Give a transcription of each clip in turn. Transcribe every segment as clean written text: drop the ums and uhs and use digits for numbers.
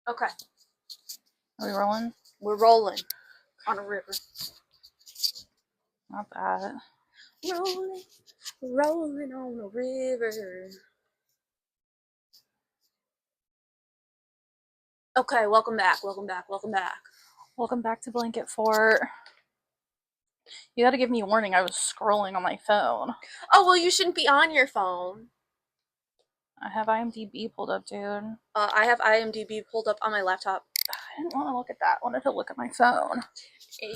Okay. Are we rolling? We're rolling on a river. Not that. Rolling on a river. Okay, welcome back. Welcome back to BlanketFort. You gotta give me a warning. I was scrolling on my phone. Oh, well, you shouldn't be on your phone. I have IMDb pulled up, dude. I have IMDb pulled up on my laptop. I didn't want to look at that. I wanted to look at my phone. Okay.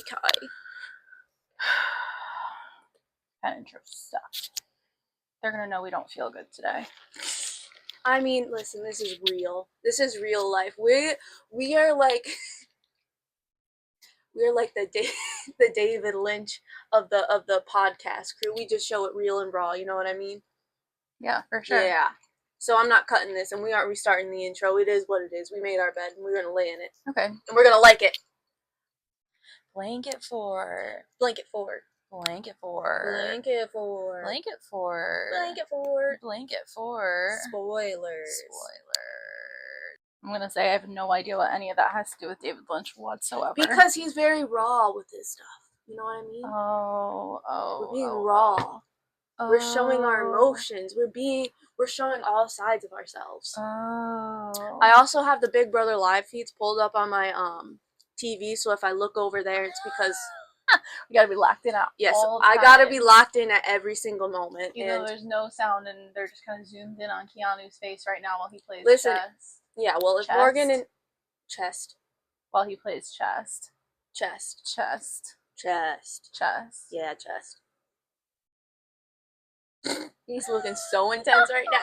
That intro sucked. They're gonna know we don't feel good today. I mean, listen, this is real. This is real life. We are like the David Lynch of the podcast crew. We just show it real and raw, you know what I mean? Yeah, for sure. Yeah. So I'm not cutting this, and we aren't restarting the intro. It is what it is. We made our bed, and we're gonna lay in it. Okay. And we're gonna like it. BlanketFort. BlanketFort. BlanketFort. BlanketFort. BlanketFort. BlanketFort. BlanketFort. Spoilers. I'm gonna say I have no idea what any of that has to do with David Lynch whatsoever. Because he's very raw with his stuff. You know what I mean? We're being raw. We're showing our emotions. We're showing all sides of ourselves. I also have the Big Brother live feeds pulled up on my TV, so if I look over there, it's because you gotta be locked in at all times. I gotta be locked in at every single moment. Even though there's no sound and they're just kind of zoomed in on Keanu's face right now while he plays chess. Yeah, well, if Morgan and chest. While he plays chest. Chest. Yeah, chest. He's looking so intense right now.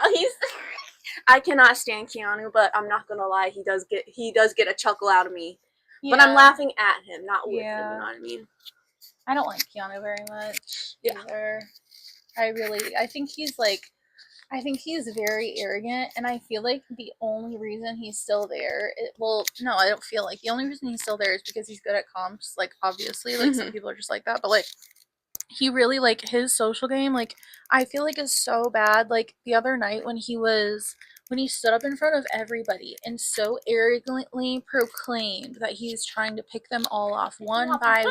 I cannot stand Keanu, but I'm not gonna lie, he does get a chuckle out of me. Yeah. But I'm laughing at him, not with him, you know what I mean? I don't like Keanu very much either. I think he's very arrogant, and I feel like the only reason he's still there, I don't feel like. The only reason he's still there is because he's good at comps, like, obviously, like, some people are just like that, but, like, he really, like, his social game, like, I feel like is so bad. Like, the other night when he stood up in front of everybody and so arrogantly proclaimed that he's trying to pick them all off one by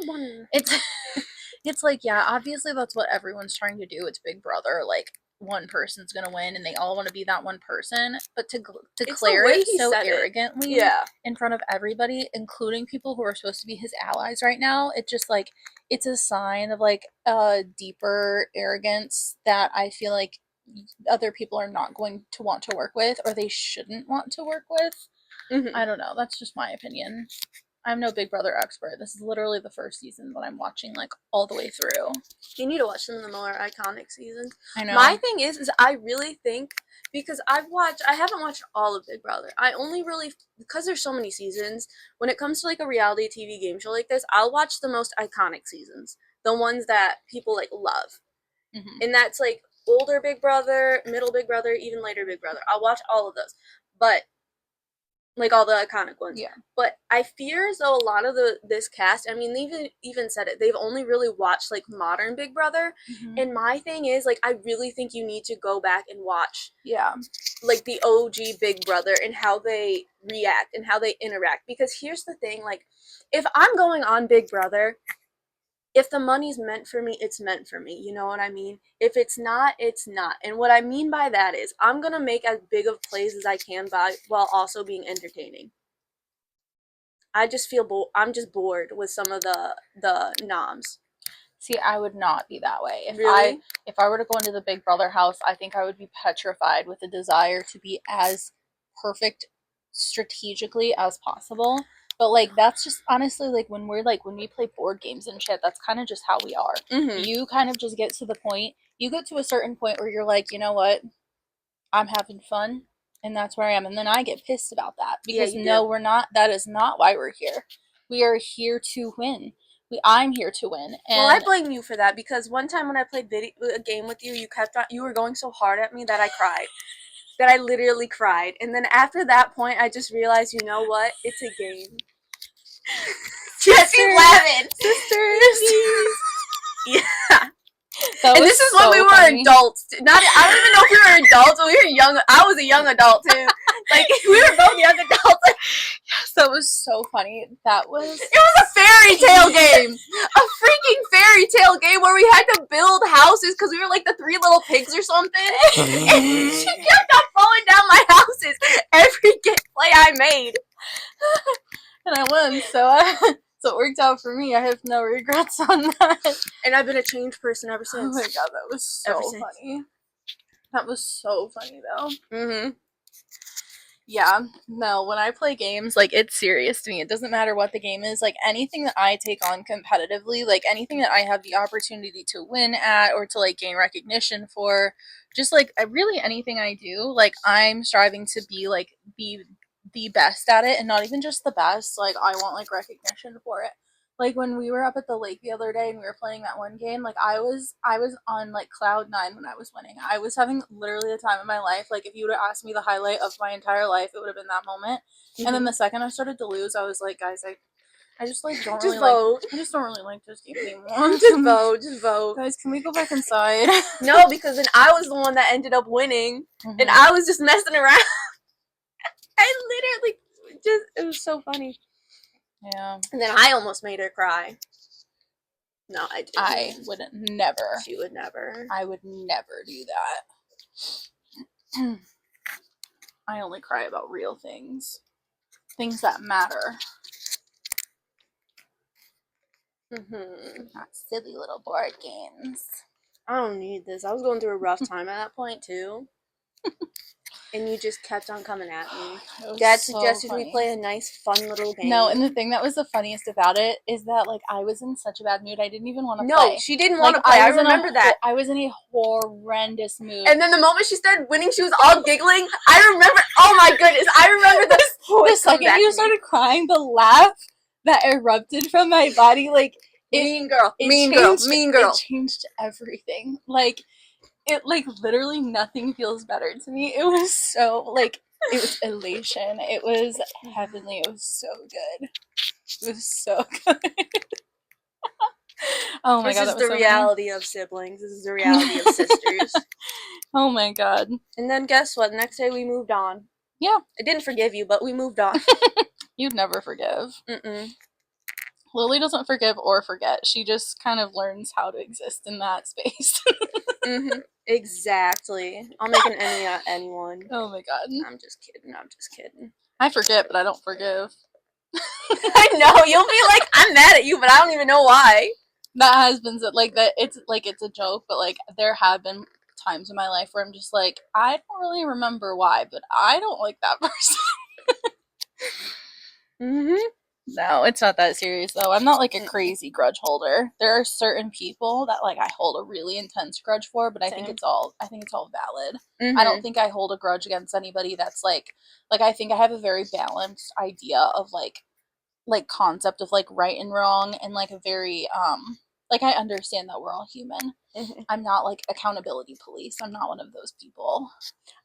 one. It's like, yeah, obviously that's what everyone's trying to do. It's Big Brother, like, one person's gonna win and they all want to be that one person, but to declare it so arrogantly in front of everybody, including people who are supposed to be his allies right now, it just, like, it's a sign of, like, a deeper arrogance that I feel like other people are not going to want to work with, or they shouldn't want to work with. I don't know, that's just my opinion. I'm no Big Brother expert. This is literally the first season that I'm watching, like, all the way through. You need to watch some of the more iconic seasons. I know. My thing is I really think, because I haven't watched all of Big Brother. I only really, because there's so many seasons, when it comes to, like, a reality TV game show like this, I'll watch the most iconic seasons. The ones that people, like, love. And that's, like, older Big Brother, middle Big Brother, even later Big Brother. I'll watch all of those. But like, all the iconic ones. Yeah. But I fear as though a lot of this cast, I mean, they even said it, they've only really watched, like, modern Big Brother. And my thing is, like, I really think you need to go back and watch, like, the OG Big Brother and how they react and how they interact. Because here's the thing, like, if I'm going on Big Brother, if the money's meant for me, it's meant for me. You know what I mean? If it's not, it's not. And what I mean by that is I'm going to make as big of plays as I can while also being entertaining. I just feel I'm just bored with some of the noms. See, I would not be that way. If I were to go into the Big Brother house, I think I would be petrified with the desire to be as perfect strategically as possible. But, like, that's just, honestly, like, when we play board games and shit, that's kind of just how we are. You kind of just get to the point, you get to a certain point where you're like, you know what, I'm having fun, and that's where I am. And then I get pissed about that, because we're not, that is not why we're here. We are here to win. I'm here to win. And well, I blame you for that, because one time when I played a game with you, you were going so hard at me that I cried. That I literally cried. And then after that point, I just realized, you know what? It's a game. Yes, she's laughing. Sisters. Yeah. And this is when we were adults. I don't even know if we were adults, but we were young. I was a young adult, too. Like, we were both young adults. Yes, that was so funny. It was a fairy tale game. A freaking fairy tale game where we had to build houses because we were like the three little pigs or something. And she kept on falling down my houses every play I made. And I won, so it worked out for me. I have no regrets on that. And I've been a changed person ever since. Oh my god, that was so funny. That was so funny, though. Mm-hmm. Yeah, no, when I play games, like, it's serious to me. It doesn't matter what the game is. Like, anything that I take on competitively, like, anything that I have the opportunity to win at or to, like, gain recognition for, just, like, really anything I do, like, I'm striving to be, like, the best at it, and not even just the best. Like, I want, like, recognition for it. Like, when we were up at the lake the other day and we were playing that one game, like, I was on, like, cloud 9 when I was winning. I was having literally the time of my life. Like, if you would have asked me the highlight of my entire life, it would have been that moment. Mm-hmm. And then the second I started to lose, I was like, guys, I just, like, don't really like, I just don't really like this game anymore. Just vote. Guys, can we go back inside? No, because then I was the one that ended up winning, mm-hmm. and I was just messing around. I literally it was so funny. Yeah. And then I almost made her cry. No, I didn't. I would never. She would never. I would never do that. I only cry about real things. Things that matter. Mm-hmm. Not silly little board games. I don't need this. I was going through a rough time at that point, too. And you just kept on coming at me. Dad suggested we play a nice, fun little game. No, and the thing that was the funniest about it is that, like, I was in such a bad mood. I didn't even want to play. No, she didn't want to play. I remember that. I was in a horrendous mood. And then the moment she started winning, she was all giggling. I remember. Oh my goodness! I remember this. The second you started crying, the laugh that erupted from my body, like, mean girl. It changed everything. Like, it, like, literally nothing feels better to me. It was so, like, it was elation. It was heavenly. It was so good. It was so good. Oh my god, this is the reality of siblings. This is the reality of sisters. Oh my god. And then guess what? The next day we moved on. Yeah. I didn't forgive you, but we moved on. You'd never forgive. Mm-mm. Lily doesn't forgive or forget. She just kind of learns how to exist in that space. Mm-hmm. Exactly. I'll make an enemy out of anyone. Oh my god. I'm just kidding. I forget, but I don't forgive. I know. You'll be like, I'm mad at you, but I don't even know why. That has been like that. It's a joke, but like there have been times in my life where I'm just like, I don't really remember why, but I don't like that person. Mm-hmm. No, it's not that serious though. I'm not like a crazy grudge holder. There are certain people that like I hold a really intense grudge for, but I think it's all valid. Mm-hmm. I don't think I hold a grudge against anybody that's like I think I have a very balanced idea of like concept of like right and wrong, and like a very like I understand that we're all human. Mm-hmm. I'm not like accountability police. I'm not one of those people.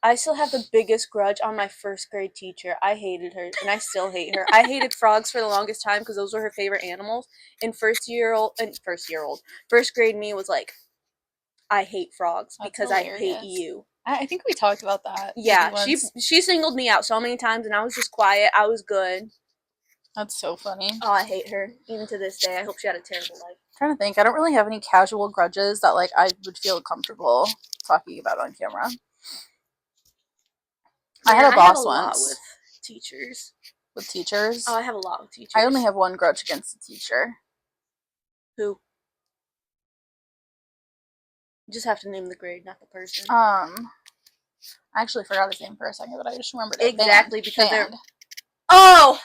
I still have the biggest grudge on my first grade teacher. I hated her, and I still hate her. I hated frogs for the longest time because those were her favorite animals. And first grade me was like, I hate frogs. That's because hilarious. I hate you. I think we talked about that. Yeah, she singled me out so many times, and I was just quiet. I was good. That's so funny. Oh, I hate her. Even to this day. I hope she had a terrible life. I'm trying to think. I don't really have any casual grudges that like I would feel comfortable talking about on camera. Yeah, I had a boss once. With teachers. With teachers? Oh, I have a lot with teachers. I only have one grudge against a teacher. Who? You just have to name the grade, not the person. I actually forgot his name for a second, but I just remembered it. Exactly, because they're... Oh!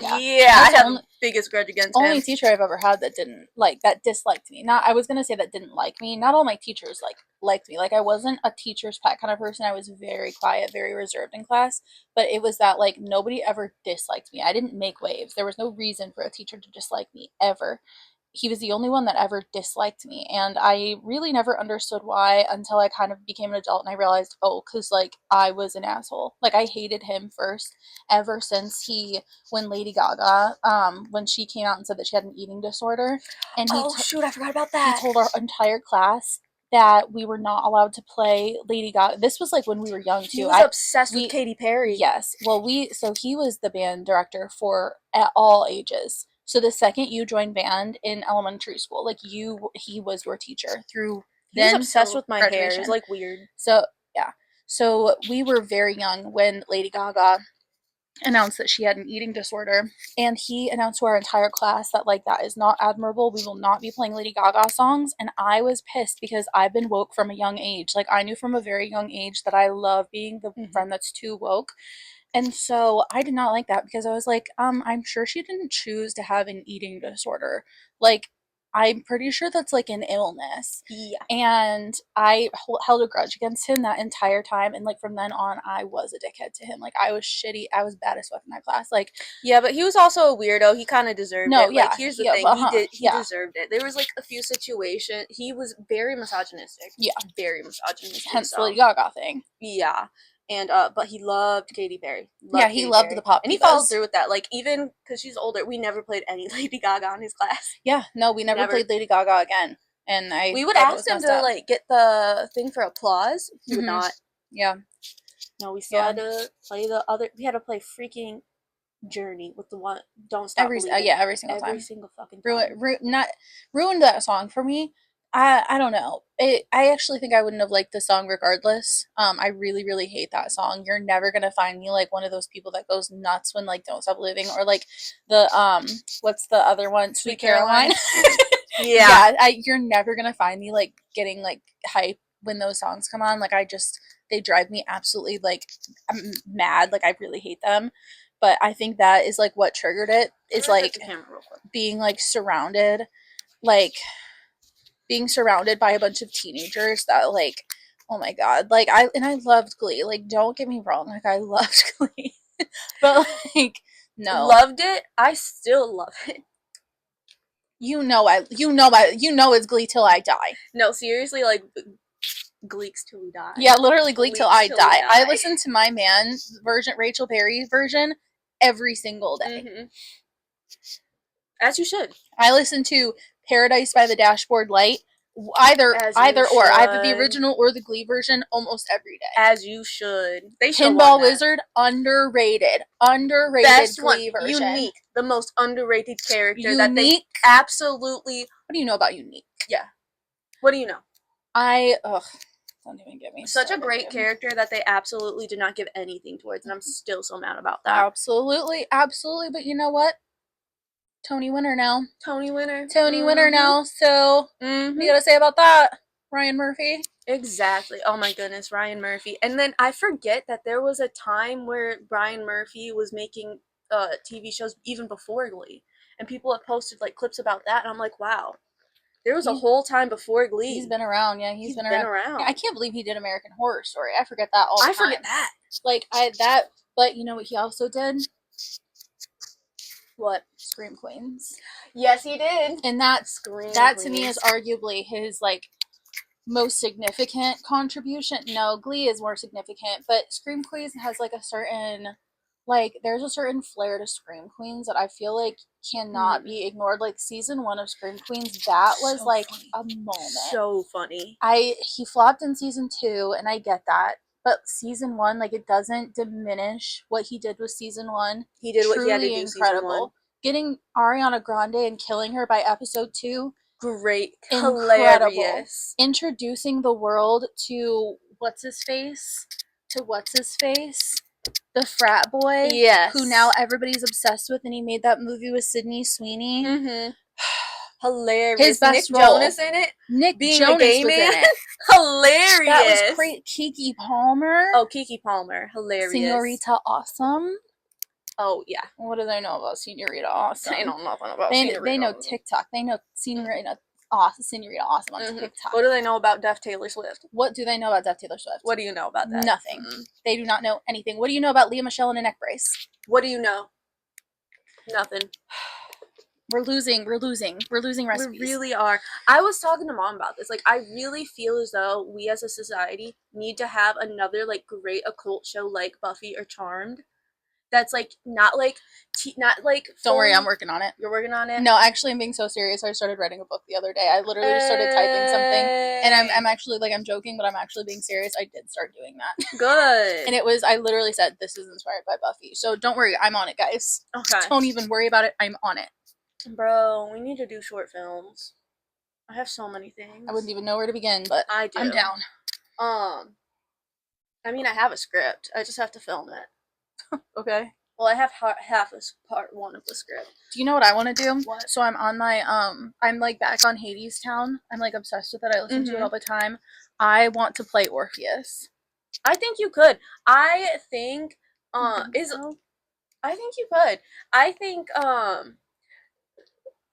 Yeah, I have the biggest grudge against him. Only teacher I've ever had that disliked me. I was gonna say that didn't like me. Not all my teachers liked me. Like I wasn't a teacher's pet kind of person. I was very quiet, very reserved in class. But it was that like nobody ever disliked me. I didn't make waves. There was no reason for a teacher to dislike me ever. He was the only one that ever disliked me, and I really never understood why until I kind of became an adult and I realized, because like I was an asshole. Like I hated him first ever since when Lady Gaga, when she came out and said that she had an eating disorder, and shoot, I forgot about that. He told our entire class that we were not allowed to play Lady Gaga. This was like when we were young too. He was obsessed with Katy Perry. Yes. Well, so he was the band director for at all ages. So the second you joined band in elementary school, like he was your teacher through. He was obsessed with my hair. It was like weird. So yeah. So we were very young when Lady Gaga announced that she had an eating disorder, and he announced to our entire class that like that is not admirable. We will not be playing Lady Gaga songs. And I was pissed because I've been woke from a young age. Like I knew from a very young age that I love being the friend that's too woke. And so I did not like that because I was like, I'm sure she didn't choose to have an eating disorder. Like, I'm pretty sure that's like an illness. Yeah. And I held a grudge against him that entire time. And like from then on, I was a dickhead to him. Like I was shitty. I was bad as fuck in that class. Like, yeah, but he was also a weirdo. He kind of deserved it. Yeah, like, here's the thing. He deserved it. There was like a few situations. He was very misogynistic. Yeah. Very misogynistic. Hence the Lady Gaga thing. Yeah. And but he loved Katy Perry. He loved the pop divas. And he followed through with that. Like even because she's older, we never played any Lady Gaga in his class. Yeah, no, we never played Lady Gaga again. And we would ask him to like get the thing for applause. He would not. Yeah. No, we still had to play the other. We had to play freaking Journey with the one Don't Stop Believing. Every single time. Every single fucking time. Ruined that song for me. I don't know. I actually think I wouldn't have liked the song regardless. I really, really hate that song. You're never gonna find me like one of those people that goes nuts when like Don't Stop Living or like the what's the other one? Sweet Caroline. Yeah. You're never gonna find me like getting like hype when those songs come on. Like they drive me absolutely like I'm mad. Like I really hate them. But I think that is like what triggered it is like being like surrounded by a bunch of teenagers that like, oh my god, like I loved Glee. Like don't get me wrong, like I loved Glee. But like no. Loved it. I still love it. You know it's Glee till I die. No, seriously, like Gleeks till we die. Yeah, literally Glee till I die. I listen to my man's version, Rachel Berry's version, every single day. Mm-hmm. As you should. I listen to Paradise by the Dashboard Light, either or, either the original or the Glee version, almost every day. As you should. They Pinball Wizard, underrated best Glee one. version. Unique, the most underrated character that they absolutely. What do you know about Unique? Yeah. What do you know? Don't even get me such a great character that they absolutely did not give anything towards, and I'm still so mad about that. Absolutely. But you know what? Tony winner now. Tony winner now. So what you gotta say about that, Ryan Murphy? Exactly. Oh my goodness, Ryan Murphy. And then I forget that there was a time where Ryan Murphy was making TV shows even before Glee, and people have posted like clips about that, and I'm like, wow. There was a whole time before Glee. He's been around, yeah. He's been around. Yeah, I can't believe he did American Horror Story. I forget that all the time. I forget that. Like, but you know what he also did? What? Scream Queens. Yes, he did. And that to me is arguably his, like, most significant contribution. No, Glee is more significant, but Scream Queens has, like, a certain... Like, there's a certain flair to Scream Queens that I feel like cannot be ignored. Like, season 1 of Scream Queens, that was, so like, funny. A moment. So funny. He flopped in season 2, and I get that. But season 1, like, it doesn't diminish what he did with season 1. He did what he had to do incredible. Season 1. Getting Ariana Grande and killing her by episode 2. Great. Incredible. Hilarious. Introducing the world to what's-his-face? The frat boy, yes, who now everybody's obsessed with, and he made that movie with Sydney Sweeney. Mm-hmm. Hilarious. His best Nick role. Jonas in it. Nick Being Jonas a gay was man. in it. Hilarious. That was great. Keke Palmer. Oh, Keke Palmer. Hilarious. Senorita Awesome. Oh yeah. What do they know about Senorita Awesome? They know nothing about Senorita. They know TikTok. They know Senorita Awesome on TikTok. What do they know about Deaf Taylor Swift? What do they know about Deaf Taylor Swift? What do you know about that? Nothing. They do not know anything. What do you know about Lea Michele and a neck brace? What do you know? Nothing. We're losing recipes. We really are. I was talking to Mom about this. Like, I really feel as though we as a society need to have another, like, great occult show like Buffy or Charmed. that's like not like not like Don't worry, fully. I'm working on it. You're working on it? No, actually, I'm being so serious. I started writing a book the other day. I literally just started typing something, and I'm actually like, I'm joking, but I'm actually being serious. I did start doing that. Good. And it was, I literally said, this is inspired by Buffy. So don't worry, I'm on it, guys. Okay. Don't even worry about it. I'm on it. Bro, we need to do short films. I have so many things. I wouldn't even know where to begin, but I do. I'm down. I mean, I have a script. I just have to film it. Okay. Well, I have half of part one of the script. Do you know what I want to do? What? So I'm on my I'm like back on Hades Town. I'm like obsessed with it. I listen to it all the time. I want to play Orpheus. I think you could. I think is so? I think you could. I think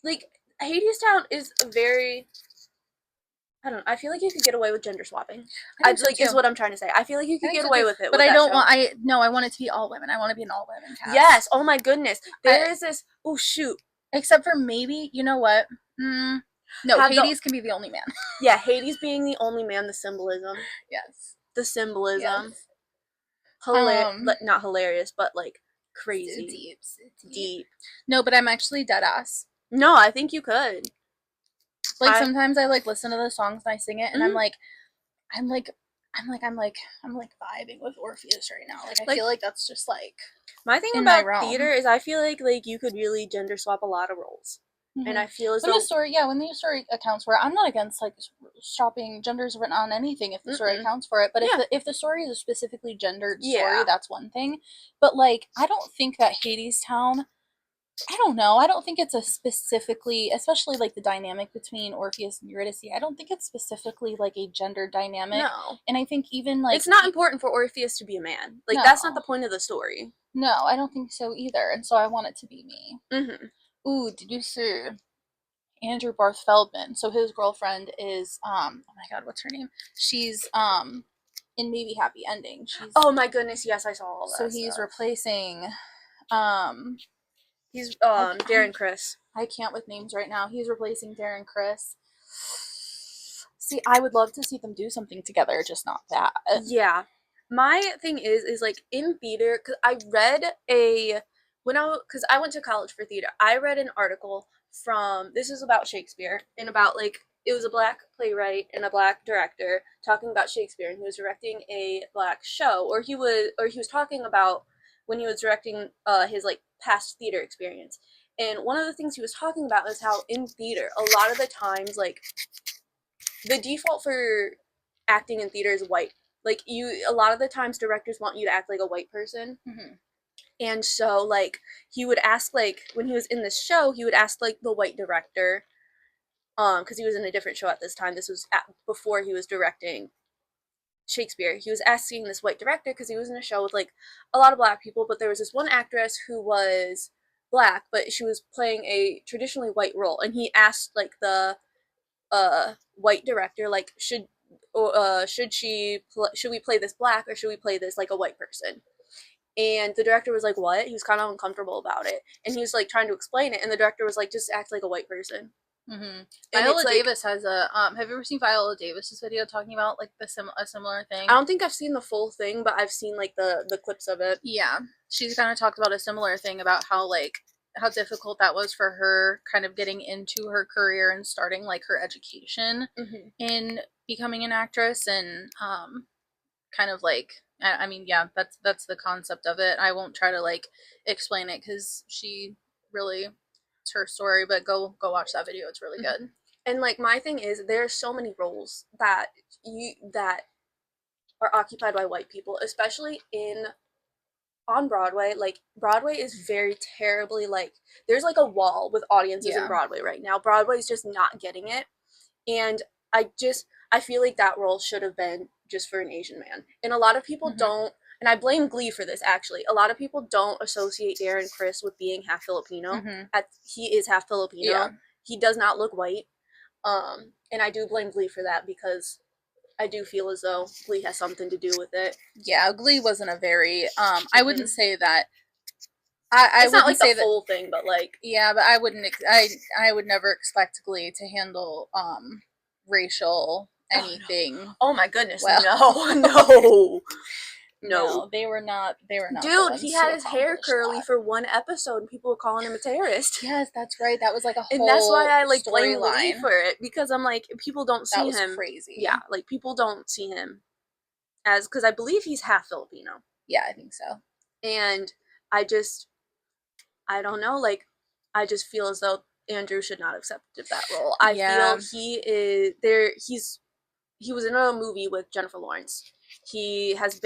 like Hades Town is a very, I don't know. I feel like you could get away with gender swapping. I so like too. is what I'm trying to say. I feel like you could get away with it. But with I don't show. want. I want it to be all women. I want to be an all women cast. Yes. Oh my goodness. There is this. Oh shoot. Except for maybe, you know what? No, Hades can be the only man. Yeah, Hades being the only man. The symbolism. Yes. The symbolism. Yes. Not hilarious, but like crazy. Deep. No, but I'm actually dead ass. No, I think you could. Like sometimes I like listen to the songs and I sing it, and I'm like vibing with Orpheus right now. Like I feel like that's just like my thing about theater is I feel like you could really gender swap a lot of roles. Mm-hmm. And I feel as when the story accounts for it, I'm not against like swapping genders written on anything if the story accounts for it. But if the story is a specifically gendered story, that's one thing. But like I don't think that Hades Town, I don't know. I don't think it's a specifically, especially like the dynamic between Orpheus and Eurydice. I don't think it's specifically like a gender dynamic. No. And I think even like it's not important for Orpheus to be a man. Like that's not the point of the story. No, I don't think so either. And so I want it to be me. Mm-hmm. Ooh, did you see Andrew Barth Feldman? So his girlfriend is oh my god, what's her name? She's in Maybe Happy Ending. Oh my goodness, yes, I saw all that. So he's replacing he's Darren Criss. I can't with names right now. He's replacing Darren Criss. See, I would love to see them do something together, just not that. Yeah. My thing is like in theater, because I read because I went to college for theater, I read an article this is about Shakespeare, and about like, it was a black playwright and a black director talking about Shakespeare, and he was directing a black show, or he was talking about when he was directing his like past theater experience. And one of the things he was talking about is how in theater, a lot of the times, like, the default for acting in theater is white. Like, a lot of the times directors want you to act like a white person. Mm-hmm. And so, like, he would ask, like, when he was in this show, he would ask, like, the white director, because he was in a different show at this time. This was before he was directing Shakespeare. He was asking this white director, because he was in a show with, like, a lot of black people, but there was this one actress who was black, but she was playing a traditionally white role, and he asked, like, the white director, like, should we play this black, or should we play this like a white person? And the director was like, what? He was kind of uncomfortable about it, and he was like trying to explain it, and the director was like, just act like a white person. Mm-hmm. Viola Davis has a have you ever seen Viola Davis's video talking about like a similar thing? I don't think I've seen the full thing, but I've seen like the clips of it. Yeah, she's kind of talked about a similar thing about how difficult that was for her, kind of getting into her career and starting like her education in becoming an actress, and kind of like, I mean, yeah, that's the concept of it. I won't try to like explain it because it's her story, but go watch that video. It's really good. And like, my thing is, there are so many roles that are occupied by white people, especially on Broadway. Like, Broadway is very terribly, like, there's like a wall with audiences in Broadway right now. Broadway's just not getting it, and I feel like that role should have been just for an Asian man. And a lot of people don't, and I blame Glee for this, actually. A lot of people don't associate Darren Criss with being half Filipino. He is half Filipino. Yeah. He does not look white. And I do blame Glee for that, because I do feel as though Glee has something to do with it. Yeah, Glee wasn't a very I wouldn't say that it's not like the full thing, but like, yeah, but I would never expect Glee to handle racial anything. Oh my goodness, well. No. No, they were not. They were not. Dude, he had his hair curly for one episode, and people were calling him a terrorist. Yes, that's right. That was like a whole and that's why I like blame Lee for it, because I'm like, people don't see him. That was crazy. Yeah, like people don't see him as, because I believe he's half Filipino. Yeah, I think so. And I don't know, like, I just feel as though Andrew should not have accepted that role. I feel he was in a movie with Jennifer Lawrence. He was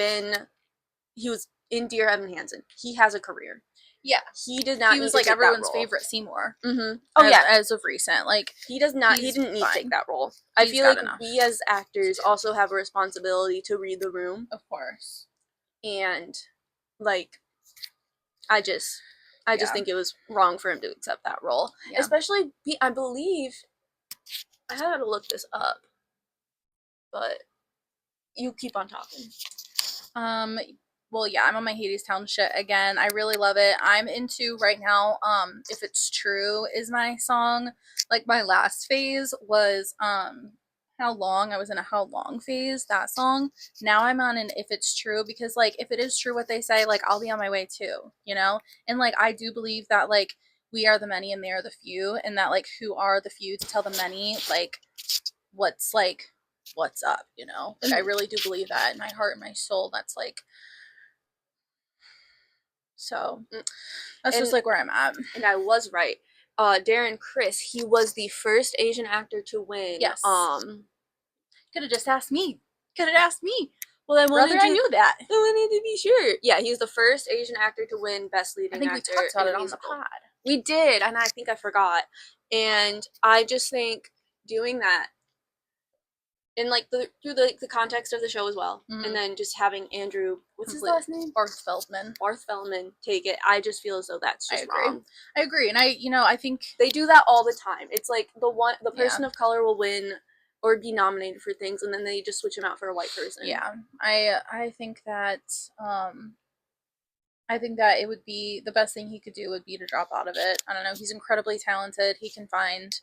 in Dear Evan Hansen. He has a career. Yeah, he did not. He was like everyone's favorite Seymour. Mm-hmm. As of recent, like he does not. He didn't need to take that role. I feel like we as actors also have a responsibility to read the room, of course. And like, I just think it was wrong for him to accept that role, especially. I believe I had to look this up, but you keep on talking. Well, yeah, I'm on my Hadestown shit again. I really love it. I'm into right now, If It's True is my song. Like, my last phase was, How Long. I was in a How Long phase, that song. Now I'm on an If It's True, because, like, if it is true what they say, like, I'll be on my way too, you know? And, like, I do believe that, like, we are the many and they are the few, and that, like, who are the few to tell the many, like, what's up, you know? Like, I really do believe that in my heart and my soul. That's, like, so that's just like where I'm at. And I was right. Darren Criss, he was the first Asian actor to win. Yes. Could have just asked me. Well, I knew that. I wanted to be sure. Yeah, he was the first Asian actor to win Best Leading Actor. I think we talked about it on the pod. We did, and I think I forgot. And I just think doing that, and like through the context of the show as well, and then just having Andrew, what's his last name? Barth Feldman, take it. I just feel as though that's just wrong. I agree, and I think they do that all the time. It's like the person of color will win or be nominated for things, and then they just switch him out for a white person. Yeah, I think that it would be the best thing he could do would be to drop out of it. I don't know. He's incredibly talented. He can find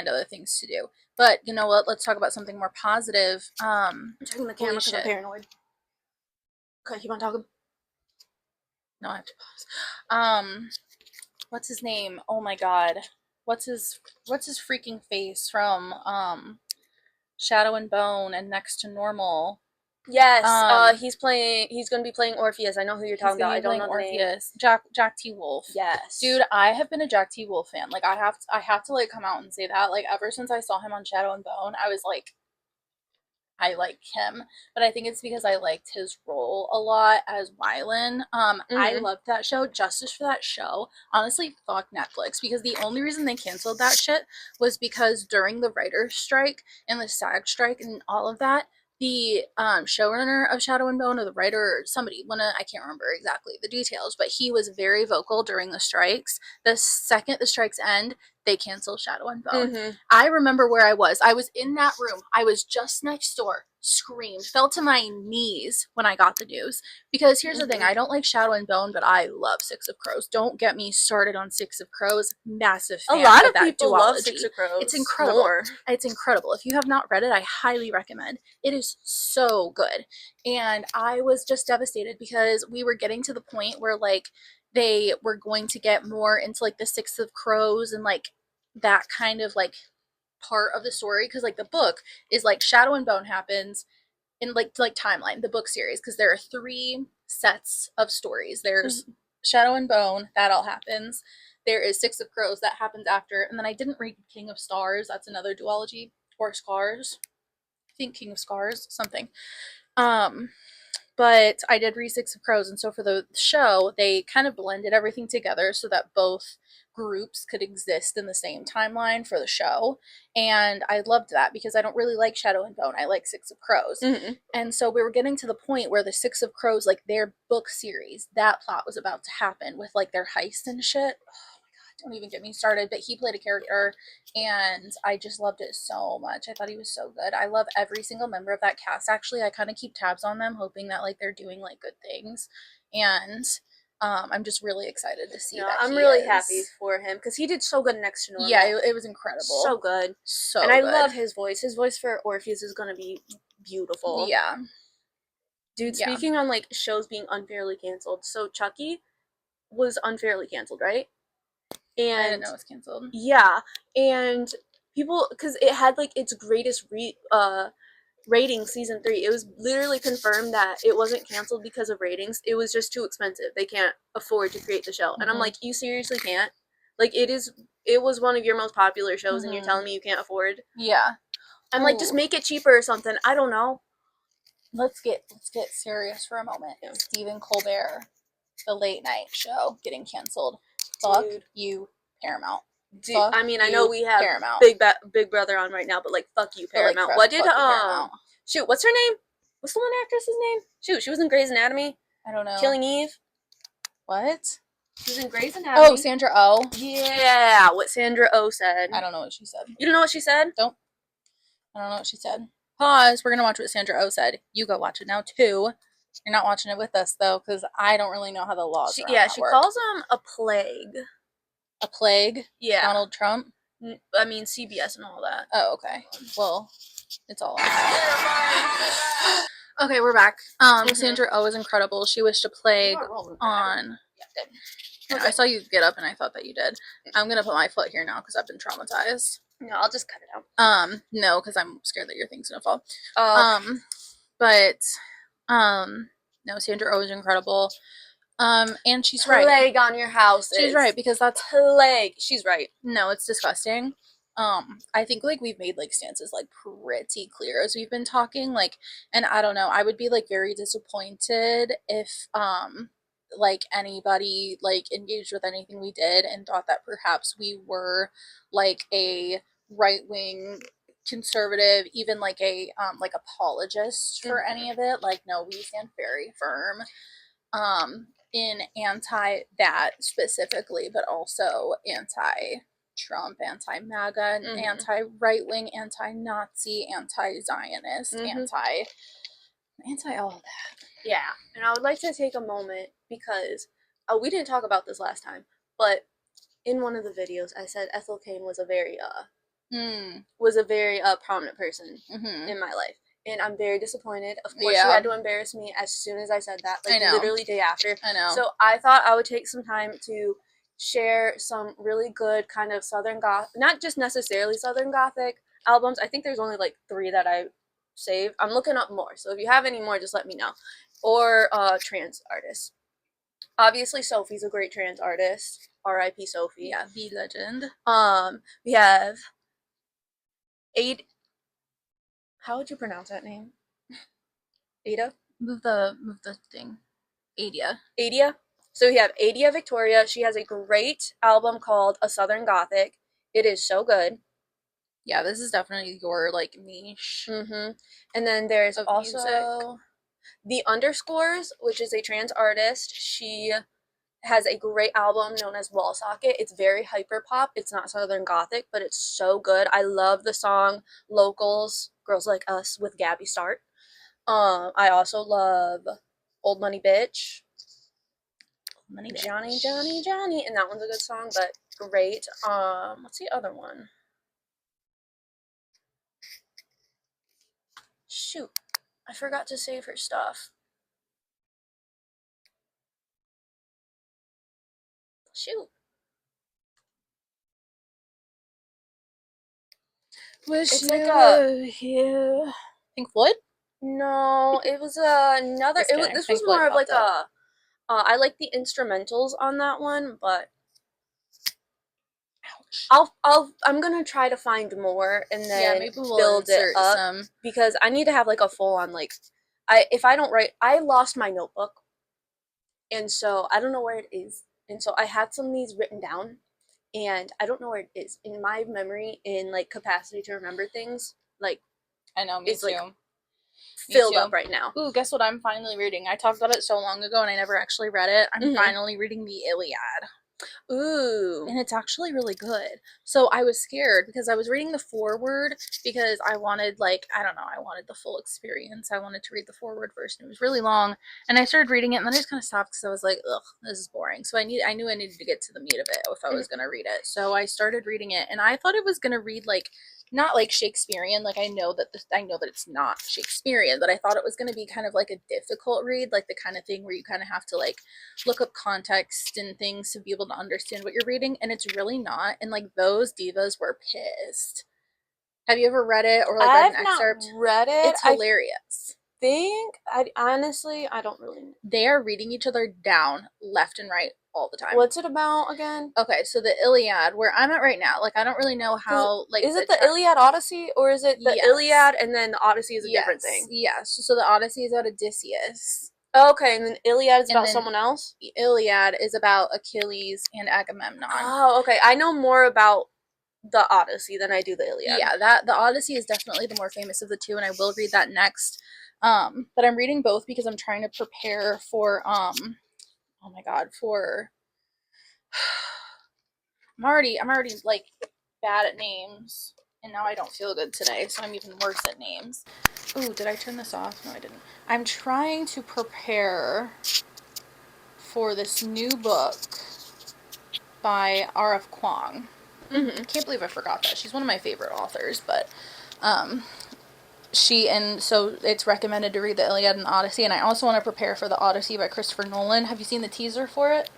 other things to do. But you know what? Let's talk about something more positive. I'm checking the camera because I'm paranoid. Okay, keep on talking. No, I have to pause. What's his name? Oh my god. What's his freaking face from Shadow and Bone and Next to Normal? Yes, he's gonna be playing Orpheus. I know who you're talking about. I don't know the Orpheus. Name. Jack T. Wolf. Yes. Dude, I have been a Jack T. Wolf fan. Like, I have to like come out and say that. Like, ever since I saw him on Shadow and Bone, I was like, I like him, but I think it's because I liked his role a lot as Wylan. I loved that show. Justice for that show. Honestly, fuck Netflix, because the only reason they canceled that shit was because during the writer's strike and the SAG strike and all of that, the showrunner of Shadow and Bone, or the writer, or somebody, I can't remember exactly the details, but he was very vocal during the strikes. The second the strikes end, they canceled Shadow and Bone. I remember where I was. I was in that room. I was just next door, screamed, fell to my knees when I got the news. Because here's the thing, I don't like Shadow and Bone, but I love Six of Crows. Don't get me started on Six of Crows. Massive fan of that. A lot of people duology. Love Six of Crows. It's incredible. It's incredible. If you have not read it, I highly recommend. It is so good. And I was just devastated because we were getting to the point where, like, they were going to get more into, like, the Six of Crows and, like, that kind of, like, part of the story, because, like, the book is, like, Shadow and Bone happens in, like timeline, the book series, because there are 3 sets of stories. There's Shadow and Bone, that all happens. There is Six of Crows, that happens after, and then I didn't read King of Stars, that's another duology, or Scars, I think King of Scars, something. But I did read Six of Crows, and so for the show, they kind of blended everything together so that both groups could exist in the same timeline for the show. And I loved that, because I don't really like Shadow and Bone. I like Six of Crows. And so we were getting to the point where the Six of Crows, like, their book series, that plot was about to happen with, like, their heist and shit. Don't even get me started. But he played a character, and I just loved it so much. I thought he was so good. I love every single member of that cast. Actually, I kind of keep tabs on them, hoping that, like, they're doing, like, good things. And I'm just really excited to see that. I'm really happy for him, because he did so good Next to Normal. Yeah, it was incredible. So good. And I love his voice. His voice for Orpheus is going to be beautiful. Yeah. Dude, speaking on like shows being unfairly canceled, so Chucky was unfairly canceled, right? And I didn't know it was canceled. Yeah, and people, because it had like its greatest rating season 3. It was literally confirmed that it wasn't canceled because of ratings. It was just too expensive. They can't afford to create the show. Mm-hmm. And I'm like, you seriously can't? Like it was one of your most popular shows, mm-hmm. and you're telling me you can't afford? Yeah. I'm like, just make it cheaper or something. I don't know. Let's get serious for a moment. Yeah. Stephen Colbert, the late night show, getting canceled. Fuck you, Paramount. I mean, I know we have Paramount. Big Brother on right now, but like, fuck you, Paramount. Like, what did shoot? What's her name? What's the one actress's name? Shoot, she was in Grey's Anatomy. I don't know. Killing Eve. What? She was in Grey's Anatomy. Oh, Sandra Oh. Yeah, what Sandra Oh said. I don't know what she said. You don't know what she said? Don't. I don't know what she said. Pause. We're gonna watch what Sandra Oh said. You go watch it now too. You're not watching it with us though, because I don't really know how the laws. She calls them a plague. A plague? Yeah. Donald Trump? I mean, CBS and all that. Oh, okay. Well, it's all okay, we're back. Sandra Oh is incredible. She wished a plague on... Yeah, okay. I saw you get up and I thought that you did. I'm going to put my foot here now because I've been traumatized. No, I'll just cut it out. No, because I'm scared that your thing's going to fall. No, Sandra Oh is incredible. And she's right. Plague on your house. She's right, because that's plague. She's right. No, it's disgusting. I think like we've made like stances like pretty clear as we've been talking, like, and I don't know, I would be like very disappointed if like anybody like engaged with anything we did and thought that perhaps we were like a right-wing conservative, even like a like apologist for any of it. Like, no, we stand very firm in anti that specifically, but also anti Trump, anti-MAGA, anti-right-wing, anti-Nazi, anti-Zionist, anti all of that. Yeah, and I would like to take a moment because we didn't talk about this last time, but in one of the videos I said Ethel Cain was a very prominent person in my life. And I'm very disappointed. Of course, she had to embarrass me as soon as I said that, like literally day after. I know. So I thought I would take some time to share some really good kind of Southern Gothic, not just necessarily Southern Gothic albums. I think there's only like 3 that I saved. I'm looking up more, so if you have any more, just let me know. Or trans artists. Obviously, Sophie's a great trans artist. R.I.P. Sophie. Yeah, the legend. We have how would you pronounce that name? Ada? Move the thing. Adia. Adia? So we have Adia Victoria. She has a great album called A Southern Gothic. It is so good. Yeah, this is definitely your, like, niche. And then there's also music. The Underscores, which is a trans artist. She has a great album known as Wall Socket. It's very hyper pop. It's not Southern Gothic, but it's so good. I love the song Locals, Girls Like Us with Gabby Start. I also love Old Money Bitch. Johnny, Johnny, Johnny. And that one's a good song, but great. What's the other one? Shoot. I forgot to save her stuff. Shoot. It's like a Pink Floyd? No, it was another. This was more of like a. I like the instrumentals on that one, but I'm gonna try to find more and then maybe we'll build it up because I need to have like a full on like. If I don't write, I lost my notebook, and so I don't know where it is, and so I had some of these written down, and I don't know where it is in my memory in like capacity to remember things. Like, I know, me too. Like, filled up right now. Ooh, guess what I'm finally reading? I talked about it so long ago and I never actually read it. I'm finally reading the Iliad. Ooh. And it's actually really good. So I was scared because I was reading the foreword because I wanted, like, I don't know, I wanted the full experience. I wanted to read the foreword first, and it was really long. And I started reading it, and then I just kind of stopped because I was like, ugh, this is boring. So I knew I needed to get to the meat of it if I was going to read it. So I started reading it, and I thought it was going to read, like, not like Shakespearean. Like I know that it's not Shakespearean, but I thought it was going to be kind of like a difficult read, like the kind of thing where you kind of have to like look up context and things to be able to understand what you're reading, and it's really not. And like those divas were pissed. Have you ever read it or like read an I've not excerpt? read it. It's hilarious. I honestly, I don't really know. They are reading each other down left and right all the time. What's it about again? Okay, so the Iliad, where I'm at right now, like I don't really know how like is it the Iliad Odyssey, or is it the Yes. Iliad and then the Odyssey is a different thing? Yes. So the Odyssey is about Odysseus. Okay, and then Iliad is And about then someone else? The Iliad is about Achilles and Agamemnon. Oh, okay. I know more about the Odyssey than I do the Iliad. Yeah, that the Odyssey is definitely the more famous of the two, and I will read that next. But I'm reading both because I'm trying to prepare for oh my god, for I'm already like bad at names, and now I don't feel good today, so I'm even worse at names. Ooh, did I turn this off? No, I didn't. I'm trying to prepare for this new book by R.F. Kuang. Mm-hmm. Can't believe I forgot that. She's one of my favorite authors, but so it's recommended to read the Iliad and Odyssey, and I also want to prepare for the Odyssey by Christopher Nolan. Have you seen the teaser for it?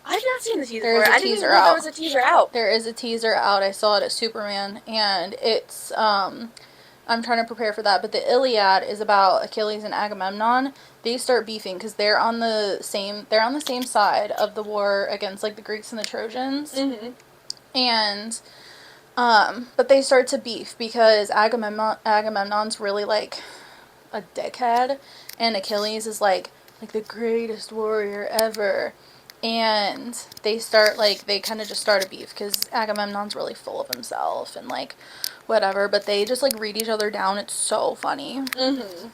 I've not seen the teaser for it. I didn't even know there was a teaser out. There is a teaser out. I saw it at Superman, and it's I'm trying to prepare for that. But the Iliad is about Achilles and Agamemnon. They start beefing because they're on the same side of the war against like the Greeks and the Trojans. Mm-hmm. And but they start to beef because Agamemnon's really like a dickhead, and Achilles is like the greatest warrior ever. And they kind of just start a beef because Agamemnon's really full of himself and like whatever, but they just like read each other down. It's so funny. Mm-hmm.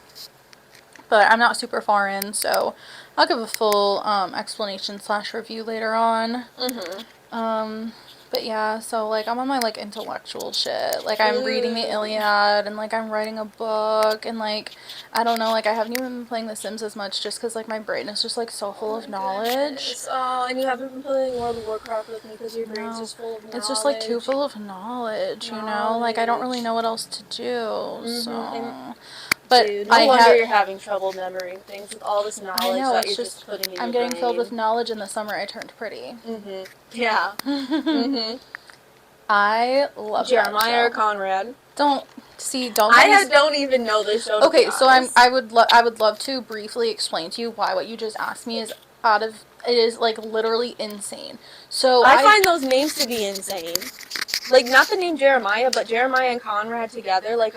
But I'm not super far in, so I'll give a full explanation / review later on. Mm-hmm. But yeah, so like I'm on my like intellectual shit. Like I'm reading the Iliad, and like I'm writing a book, and like I don't know, like I haven't even been playing The Sims as much just because like my brain is just like so full of knowledge. Goodness. Oh, and you haven't been playing World of Warcraft with me because your brain's just full of knowledge. It's just like too full of knowledge, you know? Like I don't really know what else to do. Mm-hmm. So but dude, no wonder you're having trouble remembering things with all this knowledge. I know, that you're just putting in I'm getting filled with knowledge in the summer I turned pretty. Mm-hmm. Yeah. Mm-hmm. I love Jeremiah or Conrad. Don't even know this show. Okay, so I would love to briefly explain to you why what you just asked me is like literally insane. So I find those names to be insane. Like not the name Jeremiah, but Jeremiah and Conrad together, like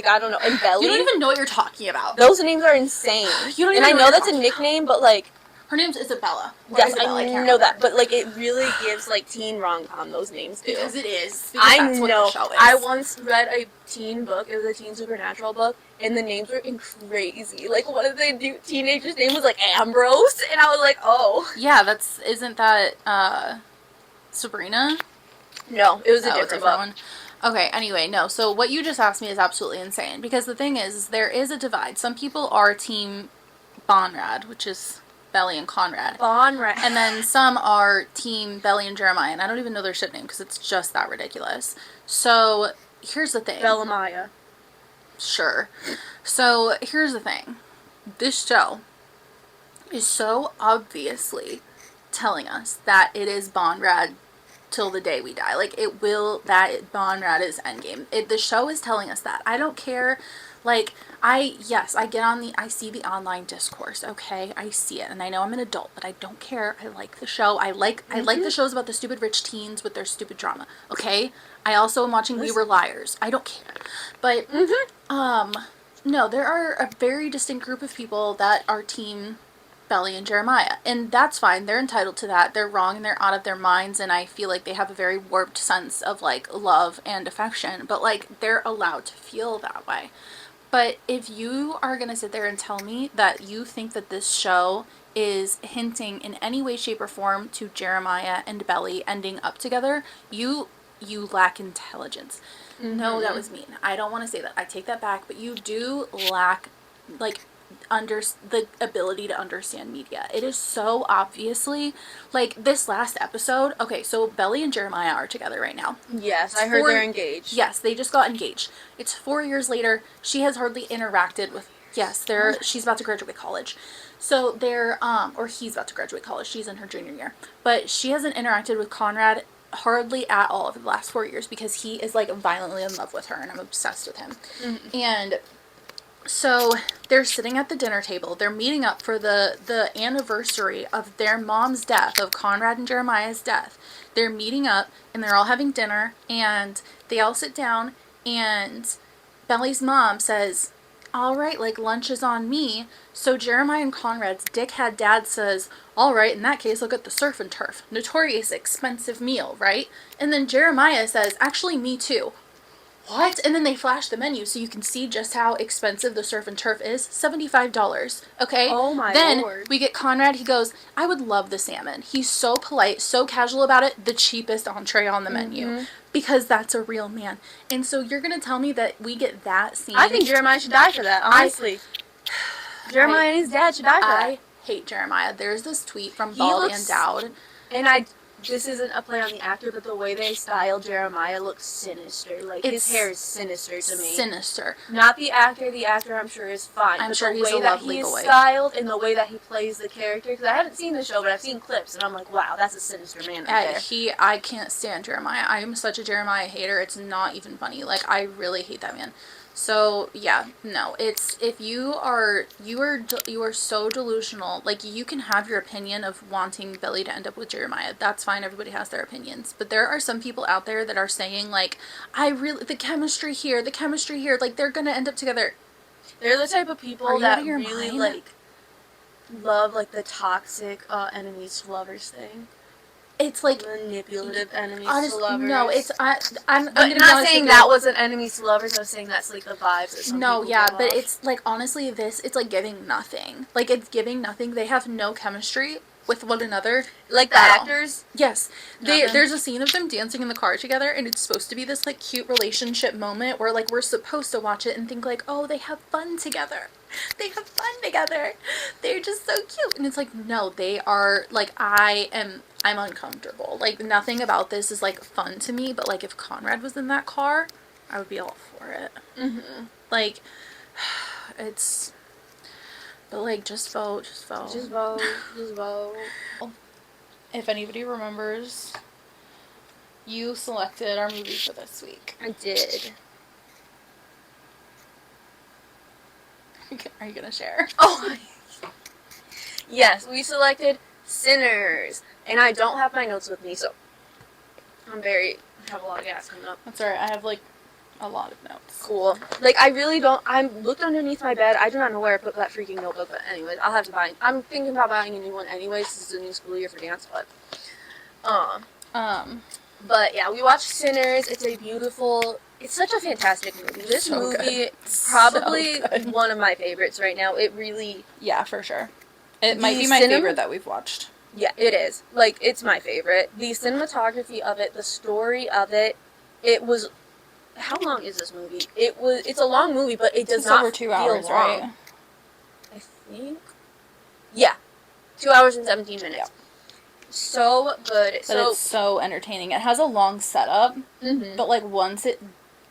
I don't know, and Belly. You don't even know what you're talking about. Those names are insane. You don't even and I know that's a nickname, but like her name's Isabella. Yes, I know that, but like it really gives like teen rom-com those names do. Because it is. I know. I once read a teen book. It was a teen supernatural book, and the names were crazy. Like one of the teenagers' name was like Ambrose, and I was like, oh. Yeah, isn't that Sabrina? No, it was a different book. One. Okay, anyway, no. So what you just asked me is absolutely insane. Because the thing is there is a divide. Some people are Team Bonrad, which is Belly and Conrad. Bonrad. And then some are Team Belly and Jeremiah. And I don't even know their ship name because it's just that ridiculous. So here's the thing. Bellamaya. Sure. So here's the thing. This show is so obviously telling us that it is Bonrad till the day we die. Like that Bonrad is endgame. The show is telling us that. I don't care. Like I see the online discourse, okay? I see it, and I know I'm an adult, but I don't care. I like the show. I like the shows about the stupid rich teens with their stupid drama, okay? I also am watching We Were Liars. I don't care. But no, there are a very distinct group of people that are team Belly and Jeremiah, and that's fine. They're entitled to that. They're wrong and they're out of their minds, and I feel like they have a very warped sense of like love and affection, but like they're allowed to feel that way. But if you are going to sit there and tell me that you think that this show is hinting in any way, shape, or form to Jeremiah and Belly ending up together, you lack intelligence. Mm-hmm. No, that was mean. I don't want to say that. I take that back. But you do lack, like, the ability to understand media. It is so obviously, like, this last episode. Okay, so Belly and Jeremiah are together right now. Yes, I heard they're engaged. Yes, they just got engaged. It's 4 years later. She has hardly interacted with. Yes, she's about to graduate college. So they're or he's about to graduate college. She's in her junior year, but she hasn't interacted with Conrad hardly at all over the last 4 years because he is like violently in love with her, and I'm obsessed with him. Mm-hmm. And so they're sitting at the dinner table. They're meeting up for the anniversary of their mom's death, of Conrad and Jeremiah's death. They're meeting up and they're all having dinner, and they all sit down, and Belly's mom says, all right, like, lunch is on me. So Jeremiah and Conrad's dickhead dad says, all right, in that case, I'll get the surf and turf. Notorious expensive meal, right? And then Jeremiah says, actually, me too. What? And then they flash the menu so you can see just how expensive the surf and turf is. $75. Okay? Oh my then Lord. We get Conrad. He goes, I would love the salmon. He's so polite, so casual about it. The cheapest entree on the menu. Because that's a real man. And so you're going to tell me that we get that scene? I think Jeremiah should die for that, honestly. Jeremiah and his dad should die for that. I hate Jeremiah. There's this tweet from Bald and Dowd. And this isn't a play on the actor, but the way they style Jeremiah looks sinister. Like, his hair is sinister to me. Sinister. Not the actor. The actor, I'm sure, is fine. I'm but sure he's a lovely boy. The way that he is styled and the way that he plays the character, because I haven't seen the show, but I've seen clips, and I'm like, wow, that's a sinister man right there. I can't stand Jeremiah. I am such a Jeremiah hater. It's not even funny. Like, I really hate that man. So yeah, no, it's, if you are so delusional. Like, you can have your opinion of wanting Billy to end up with Jeremiah. That's fine. Everybody has their opinions. But there are some people out there that are saying, like, the chemistry here, like, they're gonna end up together. They're the type of people that really like love like the toxic enemies to lovers thing. It's like manipulative enemies to lovers. No, it's I'm not saying that wasn't enemies to lovers. I was saying that's like the vibes that some people give but off. It's like, honestly, it's like giving nothing. Like, it's giving nothing. They have no chemistry with one another. Like the actors? Yes. There's a scene of them dancing in the car together, and it's supposed to be this like cute relationship moment where like we're supposed to watch it and think like, oh, they have fun together. They have fun together. They're just so cute. And it's like, no, they are like, I'm uncomfortable. Like, nothing about this is like fun to me, but like if Conrad was in that car, I would be all for it. Mm-hmm. Like, it's, but like, just vote. Just vote. If anybody remembers, you selected our movie for this week. I did. Are you gonna share? Oh, yes, we selected Sinners, and I don't have my notes with me, so I have a lot of gas coming up. That's alright. I have like a lot of notes. Cool. Like, I really don't. I looked underneath my bed. I do not know where I put that freaking notebook, but anyways, I'll have to buy. I'm thinking about buying a new one anyways. This is a new school year for dance, but But yeah, we watched Sinners. It's such a fantastic movie. This movie, probably one of my favorites right now. It really... Yeah, for sure. It might be my favorite that we've watched. Yeah, it is. Like, it's my favorite. The cinematography of it, the story of it, it was... How long is this movie? It's a long movie, but it does not over 2 hours, feel long. Right? I think... Yeah. 2 hours and 17 minutes. Yeah. So good. But it's so entertaining. It has a long setup, but like once it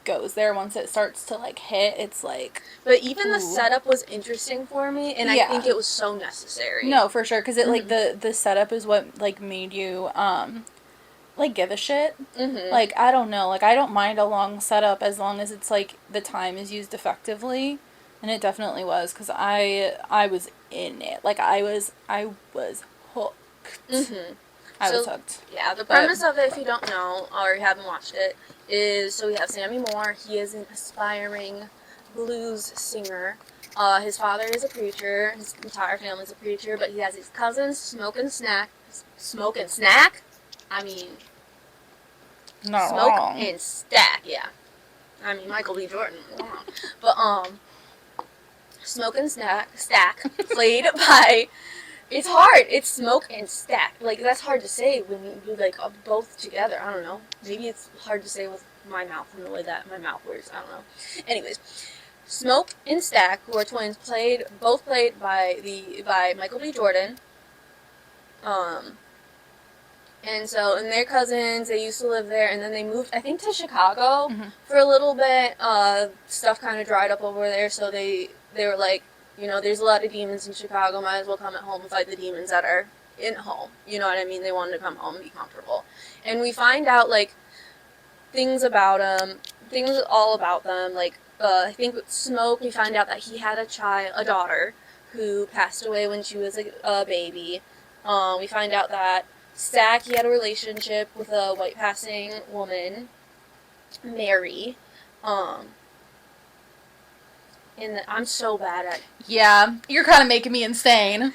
goes there, once it starts to like hit, it's like... But even the setup was interesting for me, and I think it was so necessary. No, for sure, because it like the setup is what like made you like give a shit. Like, I don't know, like I don't mind a long setup as long as it's like the time is used effectively, and it definitely was, because I was in it. Like, I was hooked. I was hooked. Yeah, the premise of it, if you don't know or you haven't watched it, is so we have Sammy Moore. He is an aspiring blues singer. His father is a preacher. His entire family is a preacher, but he has his cousins smoke and snack. I mean, not smoke wrong. and stack. Yeah, I mean Michael B. Jordan. But smoke and stack played by. It's hard. It's smoke and stack. Like, that's hard to say when you do, like, both together. I don't know. Maybe it's hard to say with my mouth and the way that my mouth works. I don't know. Anyways, Smoke and Stack, who are twins, both played by Michael B. Jordan. And they're cousins. They used to live there, and then they moved, I think, to Chicago for a little bit. Stuff kind of dried up over there, so they were like, there's a lot of demons in Chicago. Might as well come at home and fight the demons that are in home. You know what I mean? They wanted to come home and be comfortable. And we find out like things about them, things all about them. Like I think with Smoke, we find out that he had a daughter, who passed away when she was a baby. We find out that Stack, he had a relationship with a white passing woman, Mary. And I'm so bad at. Yeah, you're kind of making me insane.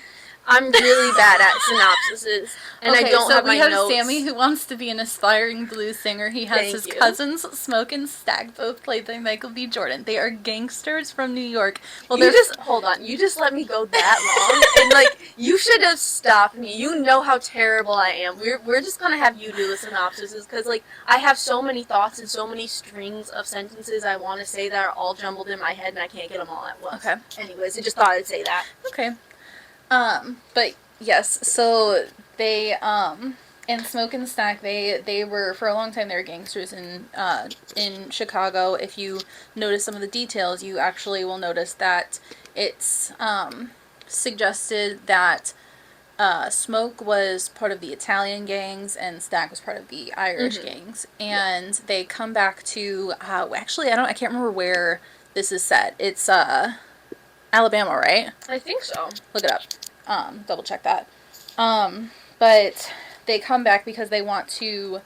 I'm really bad at synopsises, and I don't have my notes. So we have Sammy, who wants to be an aspiring blues singer. He has his cousins, Smoke and Stack, both played by Michael B. Jordan. They are gangsters from New York. Well, hold on. You just let me go that long, and like you should have stopped me. You know how terrible I am. We're just gonna have you do the synopsises because like I have so many thoughts and so many strings of sentences I want to say that are all jumbled in my head, and I can't get them all at once. Okay. Anyways, I just thought I'd say that. Okay. But yes, so they, in Smoke and Stack, they were, for a long time, they were gangsters in Chicago. If you notice some of the details, you actually will notice that it's, suggested that, Smoke was part of the Italian gangs and Stack was part of the Irish gangs. And they come back to, actually, I can't remember where this is set. It's, Alabama, right? I think so. Look it up. Double check that. But they come back because they want to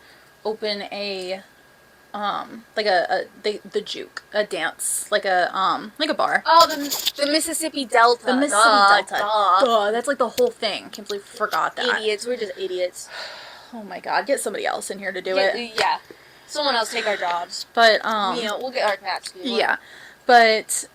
open a the juke, a dance, like a bar. Oh, the Mississippi Delta. The Mississippi Delta. Duh, that's like the whole thing. Can't believe we forgot that. Idiots. We're just idiots. Oh my god, get somebody else in here to do it. Yeah. Someone else take our jobs. But we'll get our cats. Yeah. But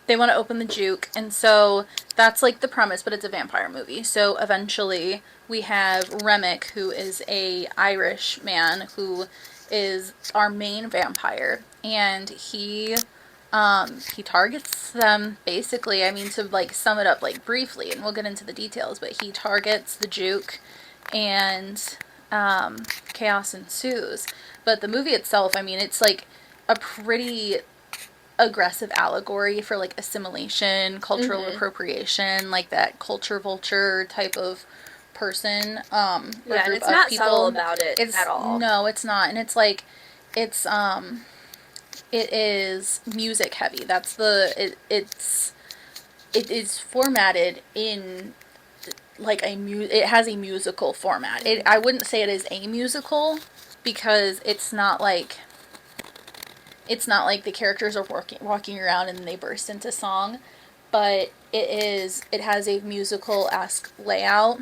they want to open the juke, and so that's like the premise, but it's a vampire movie. So eventually we have Remick, who is a Irish man who is our main vampire, and he targets them basically. I mean, to like sum it up like briefly, and we'll get into the details, but he targets the juke, and chaos ensues. But the movie itself, I mean, it's like a pretty aggressive allegory for like assimilation, cultural appropriation, like that culture vulture type of person. And it's not subtle about it at all. No, it's not. And it's like it is music heavy. That's it is formatted in like it has a musical format. I wouldn't say it is a musical because it's not like the characters are walking around and they burst into song, but it has a musical-esque layout,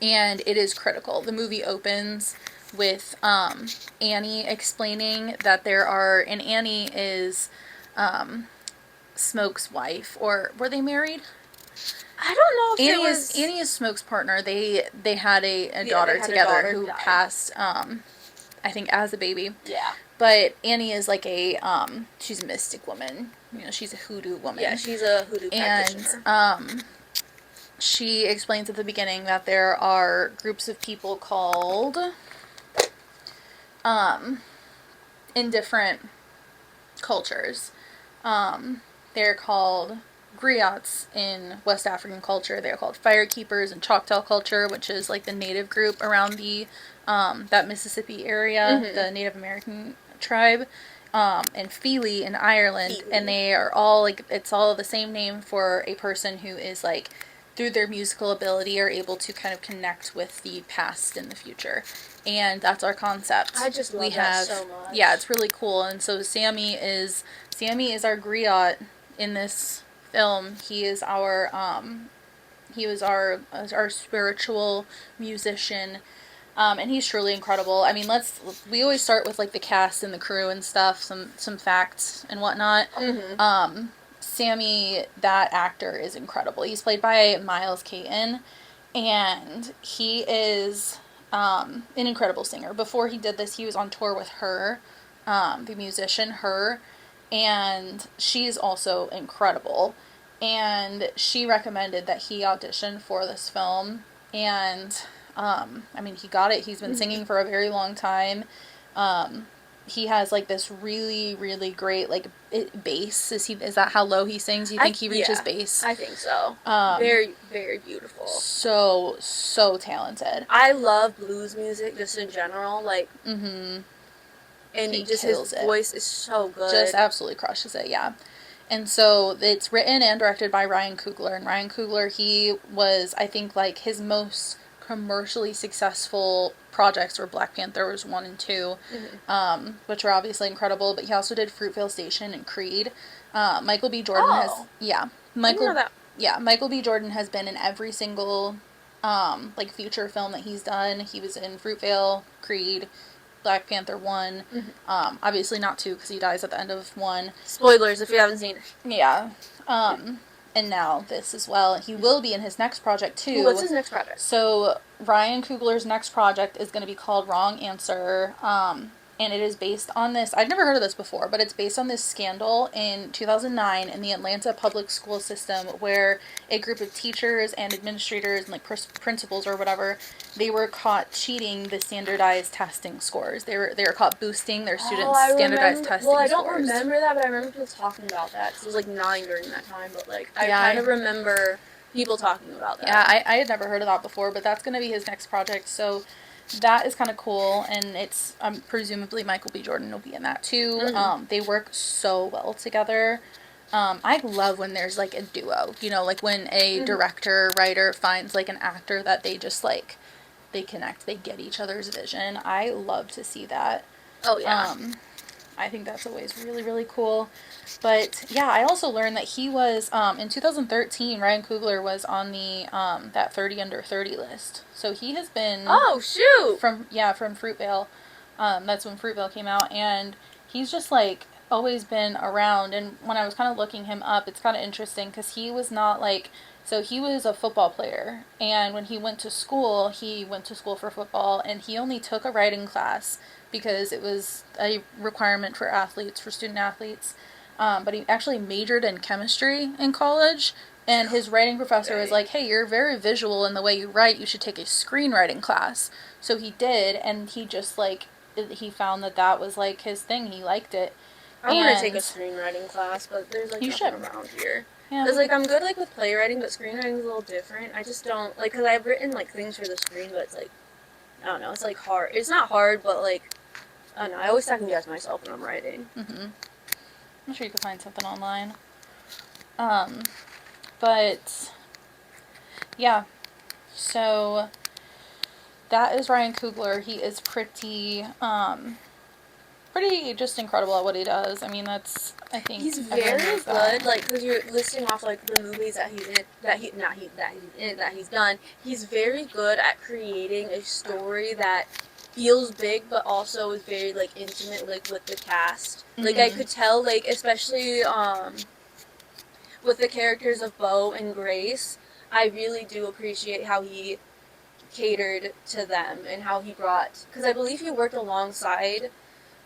and it is critical. The movie opens with Annie explaining that and Annie is Smoke's wife, or were they married? I don't know if Annie is Smoke's partner. They had a daughter together who passed, I think, as a baby. Yeah. But Annie is like she's a mystic woman. You know, she's a hoodoo woman. Yeah, she's a hoodoo practitioner. And she explains at the beginning that there are groups of people called, in different cultures. They're called griots in West African culture. They're called firekeepers in Choctaw culture, which is like the native group around the that Mississippi area, the Native American tribe, and Feely in Ireland, and they are all like, it's all the same name for a person who is like, through their musical ability, are able to kind of connect with the past and the future, and that's our concept. I just love that so much. Yeah, it's really cool. And so Sammy is our griot in this film. He is our spiritual musician. And he's truly incredible. I mean, we always start with like the cast and the crew and stuff, some facts and whatnot. Sammy, that actor, is incredible. He's played by Miles Caton, and he is an incredible singer. Before he did this, he was on tour with Her, the musician Her, and she's also incredible. And she recommended that he audition for this film, and I mean, he got it. He's been singing for a very long time. He has like this really, really great like bass. Is that how low he sings? You think he reaches bass? I think so. Very, very beautiful. So talented. I love blues music just in general, like. And he just kills his voice is so good. Just absolutely crushes it. Yeah. And so it's written and directed by Ryan Coogler. And Ryan Coogler, he was, I think, like his most commercially successful projects were Black Panther was 1 and 2, which are obviously incredible. But he also did Fruitvale Station and Creed. Michael B. Jordan Michael B. Jordan has been in every single like feature film that he's done. He was in Fruitvale, Creed, Black Panther 1. Obviously not 2 because he dies at the end of 1. Spoilers if you haven't seen it. Yeah. And now this as well. He will be in his next project too. What's his next project? So Ryan Coogler's next project is going to be called Wrong Answer. And it is based on this. I've never heard of this before, but it's based on this scandal in 2009 in the Atlanta public school system where a group of teachers and administrators and like principals or whatever, they were caught cheating the standardized testing scores. They were caught boosting their students' standardized testing scores. Well, I don't remember that, but I remember people talking about that. Cause I was like 9 during that time, but like I kind of remember people talking about that. Yeah, I had never heard of that before, but that's going to be his next project. So that is kind of cool, and it's presumably Michael B. Jordan will be in that too. They work so well together. I love when there's like a duo, you know, like when a director, writer finds like an actor that they just like, they connect, they get each other's vision. I love to see that. Oh yeah. I think that's always really, really cool. But yeah, I also learned that he was in 2013. Ryan Coogler was on the that 30 under 30 list. So he has been from Fruitvale. That's when Fruitvale came out, and he's just like always been around. And when I was kind of looking him up, it's kind of interesting because he was not like. So he was a football player, and when he went to school for football, and he only took a writing class because it was a requirement for student athletes. But he actually majored in chemistry in college, and his writing professor was like, hey, you're very visual in the way you write, you should take a screenwriting class. So he did, and he just like, he found that was like his thing, he liked it. I want to take a screenwriting class, but there's like nothing around here. Because, like, I'm good, like, with playwriting, but screenwriting is a little different. I just don't, like, because I've written, like, things for the screen, but it's, like, I don't know, it's, like, hard. It's not hard, but, like, I don't know, I always second-guess myself when I'm writing. I'm sure you can find something online. But, yeah, so that is Ryan Coogler. He is pretty just incredible at what he does. I mean, I think he's very good. Like, because you're listing off like the movies that he's in, that he's done. He's very good at creating a story that feels big, but also is very like intimate, like with the cast. Like I could tell, like especially with the characters of Bo and Grace, I really do appreciate how he catered to them and how he brought. Because I believe he worked alongside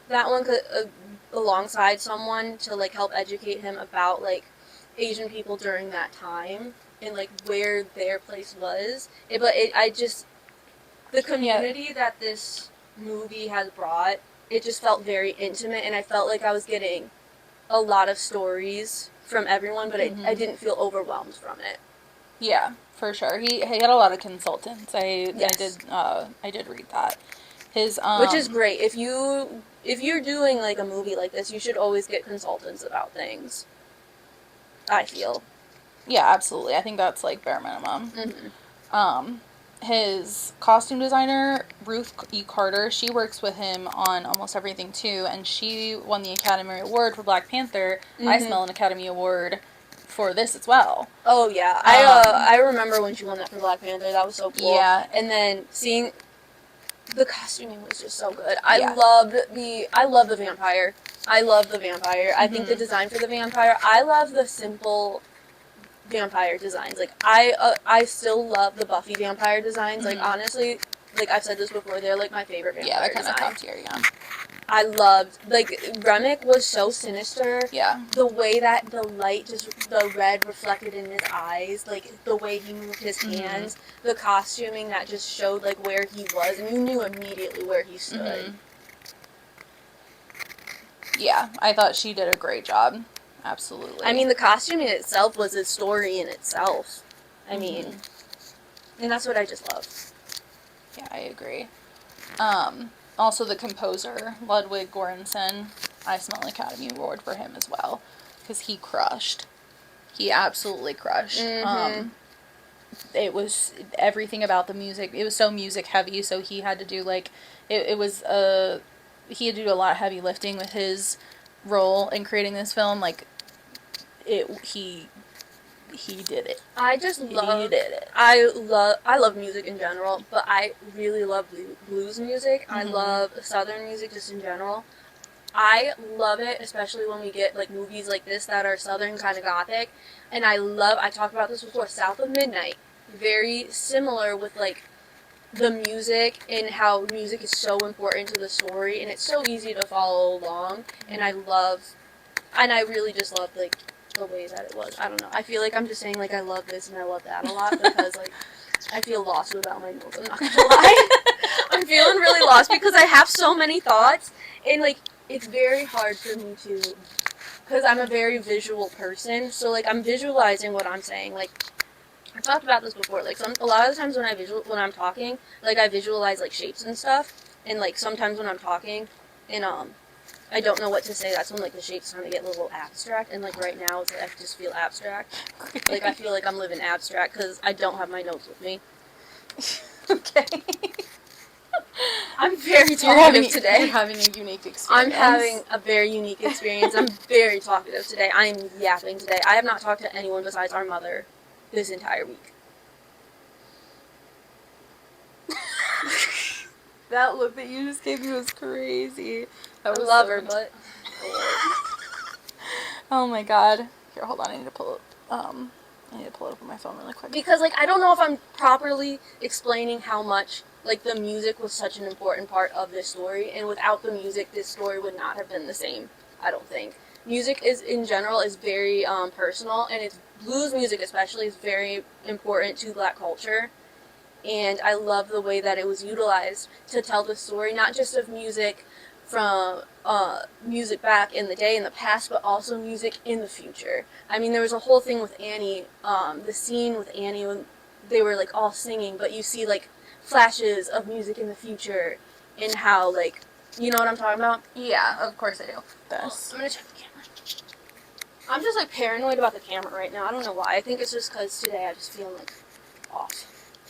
that one alongside someone to like help educate him about like Asian people during that time and like where their place was. The community that this movie has brought, it just felt very intimate, and I felt like I was getting a lot of stories from everyone, but I didn't feel overwhelmed from it. Yeah, for sure. He had a lot of consultants. I did read that. Which is great. If you're doing like a movie like this, you should always get consultants about things. I feel. Yeah, absolutely. I think that's like bare minimum. His costume designer, Ruth E. Carter, she works with him on almost everything too, and she won the Academy Award for Black Panther. I smell an Academy Award for this as well. Oh yeah, I remember when she won that for Black Panther. That was so cool. Yeah, and then seeing. The costuming was just so good. I love the vampire. I think the design for the vampire. I love the simple vampire designs. Like I still love the Buffy vampire designs. Like honestly, like I've said this before, they're like my favorite vampire they're kind design. of top tier, yeah. I loved, like, Remick was so sinister. Yeah. The way that the light, just the red reflected in his eyes, like, the way he moved his hands, the costuming that just showed, like, where he was, and you knew immediately where he stood. Yeah, I thought she did a great job. Absolutely. I mean, the costuming itself was a story in itself. I mean, and that's what I just love. Yeah, I agree. Also, the composer, Ludwig Göransson, I smell an Academy Award for him as well, because he crushed. He absolutely crushed. It was everything about the music. It was so music heavy, so he had to do, like, he had to do a lot of heavy lifting with his role in creating this film. Like, he did it. I just love. He did it. I love music in general, but I really love blues music. I love Southern music just in general. I love it, especially when we get like movies like this that are Southern kind of gothic. And I talked about this before. South of Midnight, very similar with like the music and how music is so important to the story, and it's so easy to follow along. And I really just love like the ways that it was. I don't know. I feel like I'm just saying like I love this and I love that a lot because like I feel lost without my notes. I'm not gonna lie. I'm feeling really lost because I have so many thoughts and like it's very hard for me to, because I'm a very visual person. So like I'm visualizing what I'm saying. Like I talked about this before. Like a lot of the times when I'm talking, like I visualize like shapes and stuff. And like sometimes when I'm talking, and I don't know what to say. That's when like the shapes kind of get a little abstract, and like right now, it's like I just feel abstract. Like I feel like I'm living abstract because I don't have my notes with me. Okay. I'm very talkative today. You're having a unique experience. I'm having a very unique experience. I'm very talkative today. I am yapping today. I have not talked to anyone besides our mother this entire week. That look that you just gave me was crazy. I love her, but oh my god. Here, hold on. I need to pull it up on my phone really quick. Because like I don't know if I'm properly explaining how much like the music was such an important part of this story, and without the music, this story would not have been the same. I don't think music is in general is very personal, and it's blues music especially is very important to Black culture. And I love the way that it was utilized to tell the story, not just of music from music back in the day, in the past, but also music in the future. I mean, there was a whole thing with Annie, the scene with Annie when they were like all singing, but you see like flashes of music in the future and how like, you know what I'm talking about? Yeah, of course I do. This. I'm gonna check the camera. I'm just like paranoid about the camera right now. I don't know why. I think it's just because today I just feel like off.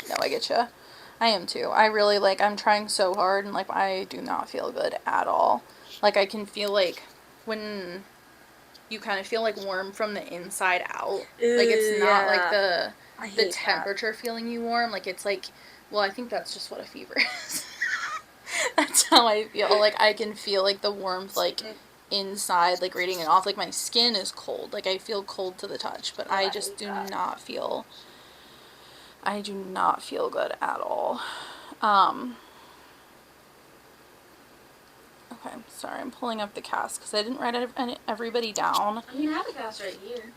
No, I get you. I am too. I really like, I'm trying so hard and like I do not feel good at all. Like I can feel like when you kind of feel like warm from the inside out. Ew, like it's not like the temperature feeling you warm. Like it's like, well, I think that's just what a fever is. That's how I feel. Like I can feel like the warmth like inside, like radiating off. Like my skin is cold. Like I feel cold to the touch, but I just do not feel good at all. Okay, sorry, I'm pulling up the cast because I didn't write everybody down. I mean, I have the cast right here.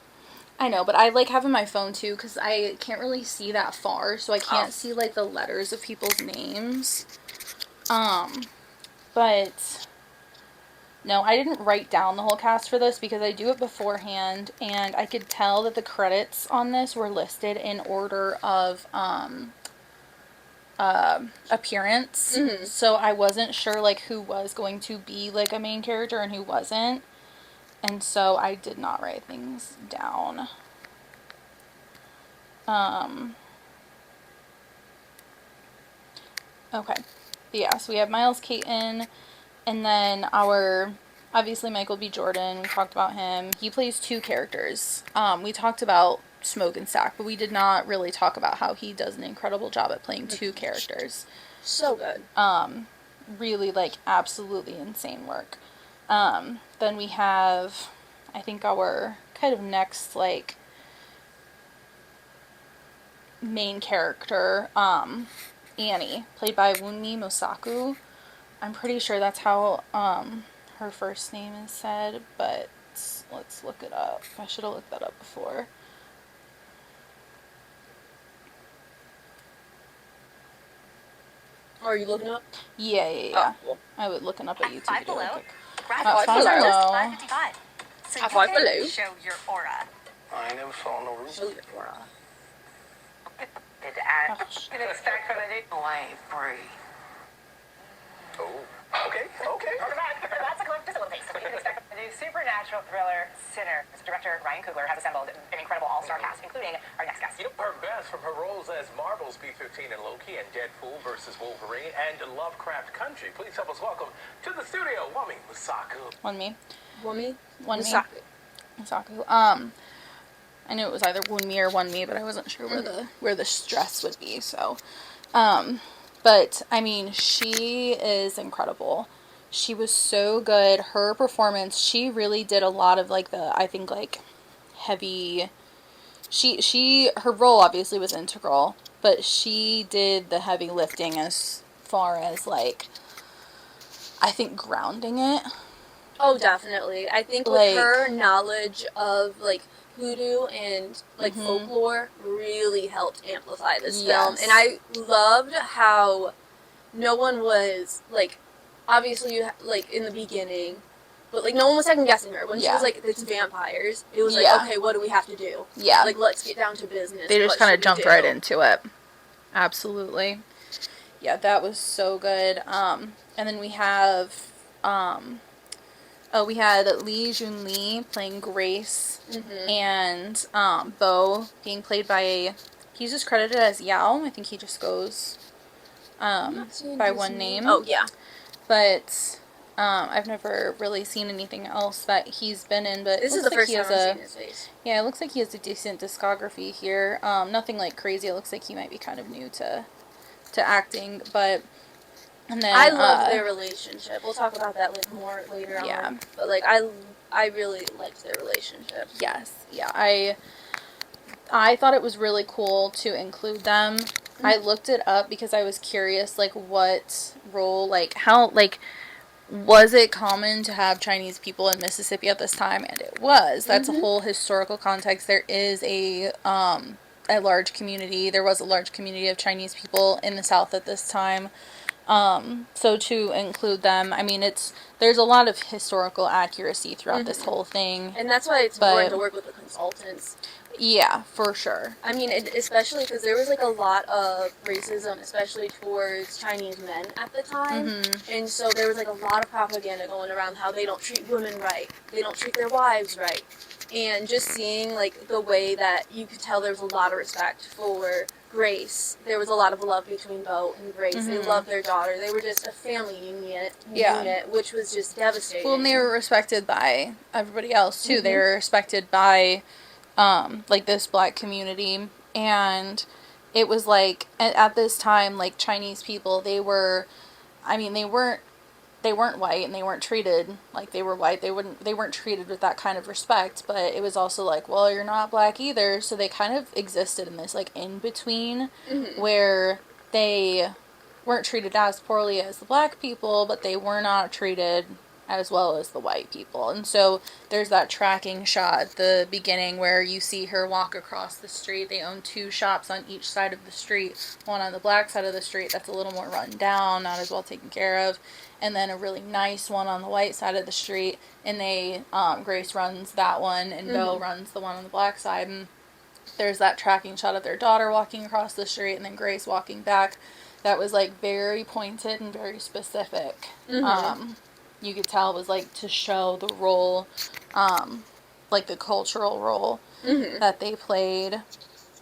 I know, but I like having my phone too because I can't really see that far, so I can't see like the letters of people's names. But no, I didn't write down the whole cast for this because I do it beforehand, and I could tell that the credits on this were listed in order of appearance. Mm-hmm. So I wasn't sure like who was going to be like a main character and who wasn't, and so I did not write things down. Okay. Yeah, so we have Miles Caton, and then obviously Michael B. Jordan, we talked about him. He plays two characters. We talked about Smoke and Stack, but we did not really talk about how he does an incredible job at playing two characters. So good. Really, like, absolutely insane work. Then we have, I think, our kind of next, like, main character, Annie, played by Wunmi Mosaku. I'm pretty sure that's how her first name is said, but let's look it up. I should have looked that up before. Oh, are you looking up? Yeah. Oh, cool. I was looking up a YouTube Five video real below. quick. Five below. 555. So you Five can below. show your aura. I ain't never saw no roof. Show your aura. Can expect from the new ain't free. Oh, okay. Welcome back. That's a glimpse, just a little taste of what you can expect from the new supernatural thriller Sinner. Director Ryan Coogler has assembled an incredible all-star cast, including our next guest. Her best from her roles as Marvel's B-15 in Loki and Deadpool vs. Wolverine and Lovecraft Country. Please help us welcome to the studio, Wunmi Mosaku. Wunmi. Mosaku. I knew it was either Wunmi or Wunmi, but I wasn't sure where the stress would be. So, but I mean, she is incredible. She was so good. Her performance, she really did a lot of like heavy. Her role obviously was integral, but she did the heavy lifting as far as like, I think grounding it. Oh, definitely. I think with her knowledge of like hoodoo and like folklore really helped amplify this film. And I loved how no one was like, obviously like in the beginning, but like no one was second guessing her when she was like, it's vampires. It was like, okay, what do we have to do? Yeah, like let's get down to business. They just kind of jumped right into it. Absolutely. Yeah, that was so good. And then we have we had Lee Jun Lee playing Grace, and Bo being played by, he's just credited as Yao. I think he just goes by one name. Oh, yeah. But I've never really seen anything else that he's been in. But this is the first time I've seen his face. Yeah, it looks like he has a decent discography here. Nothing like crazy. It looks like he might be kind of new to acting, but. And then, I love their relationship. We'll talk about that like more later on. But like I really liked their relationship. Yes. Yeah. I thought it was really cool to include them. I looked it up because I was curious like what role, like how, like was it common to have Chinese people in Mississippi at this time? And it was. That's a whole historical context. There is a large community. There was a large community of Chinese people in the South at this time. So to include them, I mean, there's a lot of historical accuracy throughout this whole thing. And that's why it's important to work with the consultants. Yeah, for sure. I mean, especially because there was like a lot of racism, especially towards Chinese men at the time. And so there was like a lot of propaganda going around how they don't treat women right. They don't treat their wives right. And just seeing like the way that you could tell there was a lot of respect for Grace. There was a lot of love between Bo and Grace. They loved their daughter. They were just a family unit, which was just devastating. Well, and they were respected by everybody else too. They were respected by like this black community, and it was like at this time, like Chinese people, they weren't white, and they weren't treated like they were white. They weren't treated with that kind of respect, but it was also like, well, you're not black either. So they kind of existed in this like in between where they weren't treated as poorly as the black people, but they were not treated as well as the white people. And so there's that tracking shot at the beginning where you see her walk across the street. They own 2 shops on each side of the street. One on the black side of the street that's a little more run down, not as well taken care of, and then a really nice one on the white side of the street. And they Grace runs that one, and Bo runs the one on the black side. And there's that tracking shot of their daughter walking across the street and then Grace walking back. That was like very pointed and very specific. You could tell it was like to show the role, like the cultural role that they played.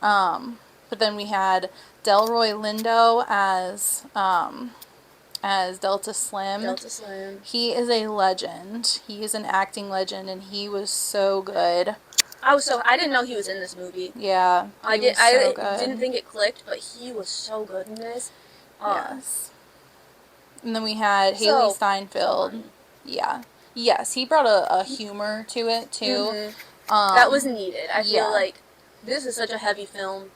But then we had Delroy Lindo as Delta Slim. Delta Slim. He is a legend. He is an acting legend, and he was so good. Oh, so I didn't know he was in this movie. Yeah, I didn't think it clicked, but he was so good in this. Yes. And then we had Haley Steinfeld. Yeah. Yes, he brought a humor to it, too. That was needed. I feel like this is such a heavy film.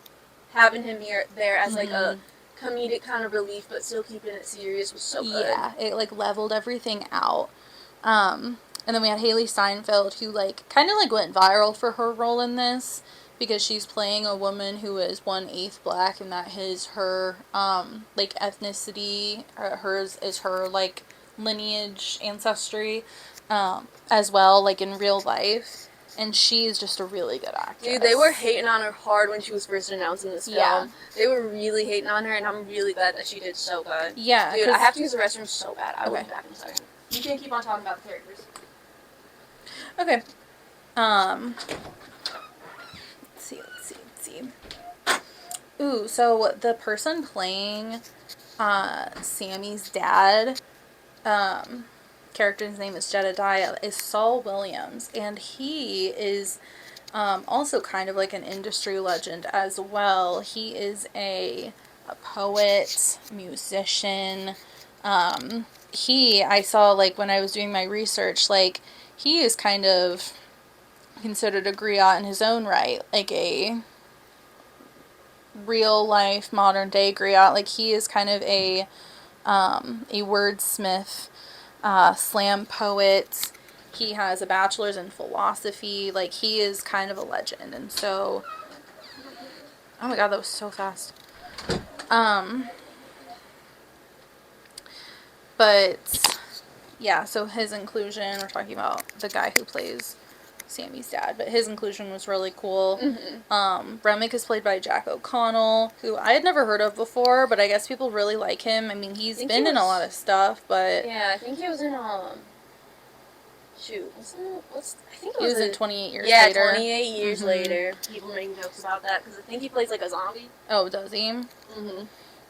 Having him there as, like, a comedic kind of relief, but still keeping it serious was so good. Yeah, it, like, leveled everything out. And then we had Haley Steinfeld, who, like, kind of, like, went viral for her role in this, because she's playing a woman who is 1/8 black, and that is her, like, ethnicity, hers is her, like, lineage, ancestry, as well, like, in real life. And she's just a really good actress. Dude, they were hating on her hard when she was first announcing this film. Yeah. They were really hating on her, and I'm really glad that she did so good. Yeah. Dude, I have to use the restroom so bad. I will Okay. be back in a second. You can keep on talking about the characters. Okay. Let's see. Ooh, so the person playing Sammy's dad, character's name is Jedediah, is Saul Williams, and he is also kind of like an industry legend as well. He is a poet, musician. I saw, like, when I was doing my research, like, he is kind of considered a griot in his own right, like a real life modern day griot. Like, he is kind of a wordsmith, slam poet. He has a bachelor's in philosophy. Like, he is kind of a legend. And so, oh my god, that was so fast. But yeah, so his inclusion, we're talking about the guy who plays Sammy's dad, but his inclusion was really cool. Remick is played by Jack O'Connell, who I had never heard of before, but I guess people really like him. I mean, he's been in a lot of stuff, but yeah, I think he was in shoot, I think it he was in 28 Years Later. Yeah, 28 Years Later. People making jokes about that because I think he plays like a zombie. Oh, does he?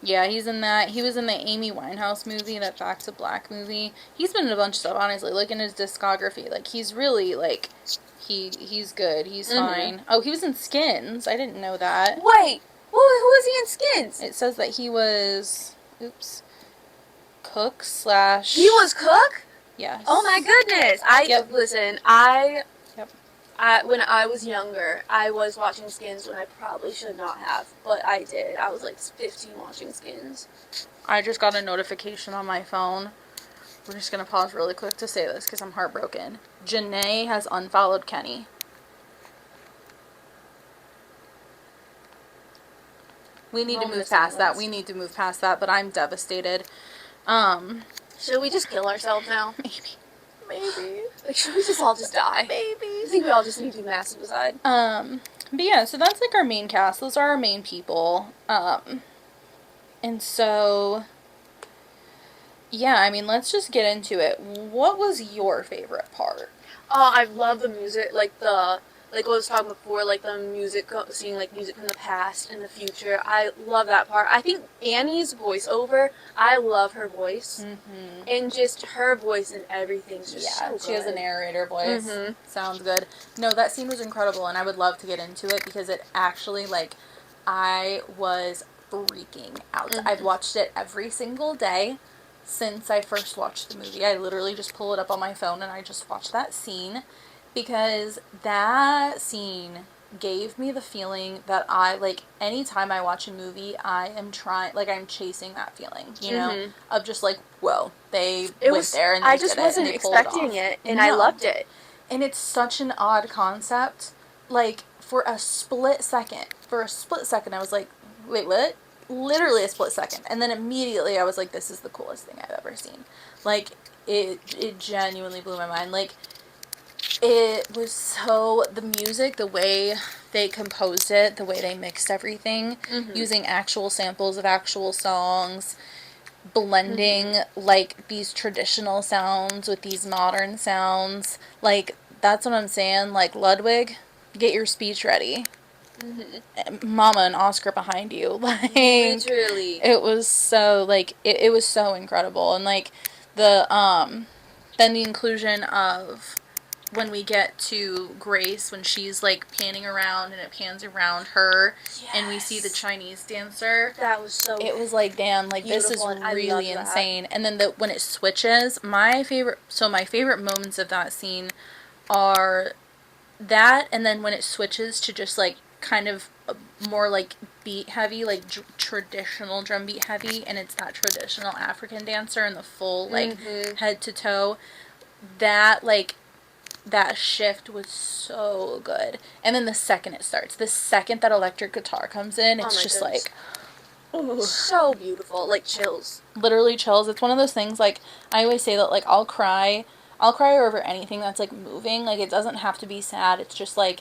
Yeah, he's in that. He was in the Amy Winehouse movie, that Back to Black movie. He's been in a bunch of stuff, honestly. Look in his discography. Like, he's really, like, he's good. He's fine. Oh, he was in Skins. I didn't know that. Wait, who was he in Skins? It says that he was, Cook / He was Cook? Yes. Oh my goodness. Listen, when I was younger, I was watching Skins when I probably should not have, but I did. I was like 15 watching Skins. I just got a notification on my phone. We're just going to pause really quick to say this because I'm heartbroken. Janae has unfollowed Kenny. We need to move past that. We need to move past that, but I'm devastated. Should we just kill ourselves now? Maybe. Like, should we just all just die? Maybe. I think we all just need to do mass suicide. But yeah, so that's like our main cast. Those are our main people. And so, yeah, I mean, let's just get into it. What was your favorite part? Oh, I love the music, like what I was talking before, like the music, seeing like music from the past and the future. I love that part. I think Annie's voiceover, I love her voice. And just her voice and everything's just so good. She has a narrator voice. Sounds good. No, that scene was incredible, and I would love to get into it because it actually, like, I was freaking out. I've watched it every single day since I first watched the movie. I literally just pull it up on my phone and I just watch that scene. Because that scene gave me the feeling that anytime I watch a movie, I'm chasing that feeling, you know, of just like, whoa, they went there and they I just did wasn't it and they pulled it expecting off. it, and I loved it. And it's such an odd concept. Like, for a split second, I was like, wait, what? Literally a split second. And then immediately I was like, this is the coolest thing I've ever seen. Like, it genuinely blew my mind. Like, it was the music, the way they composed it, the way they mixed everything, using actual samples of actual songs, blending, like, these traditional sounds with these modern sounds. Like, that's what I'm saying. Like, Ludwig, get your speech ready. Mama and Oscar behind you. Like, literally. It was so, like, it was so incredible. And, like, then the inclusion of when we get to Grace, when she's, like, panning around and it pans around her, and we see the Chinese dancer. That was so It was like, damn, like, this is really insane. And then when it switches, my favorite moments of that scene are that, and then when it switches to just, like, kind of more, like, beat heavy, like traditional drum beat heavy, and it's that traditional African dancer in the full, like, head to toe. That, like, that shift was so good. And then the second it starts, the second that electric guitar comes in, it's just goodness. like, ooh, so beautiful, like chills. Literally chills. It's one of those things, like, I always say that, like, I'll cry over anything that's, like, moving. Like, it doesn't have to be sad. It's just, like,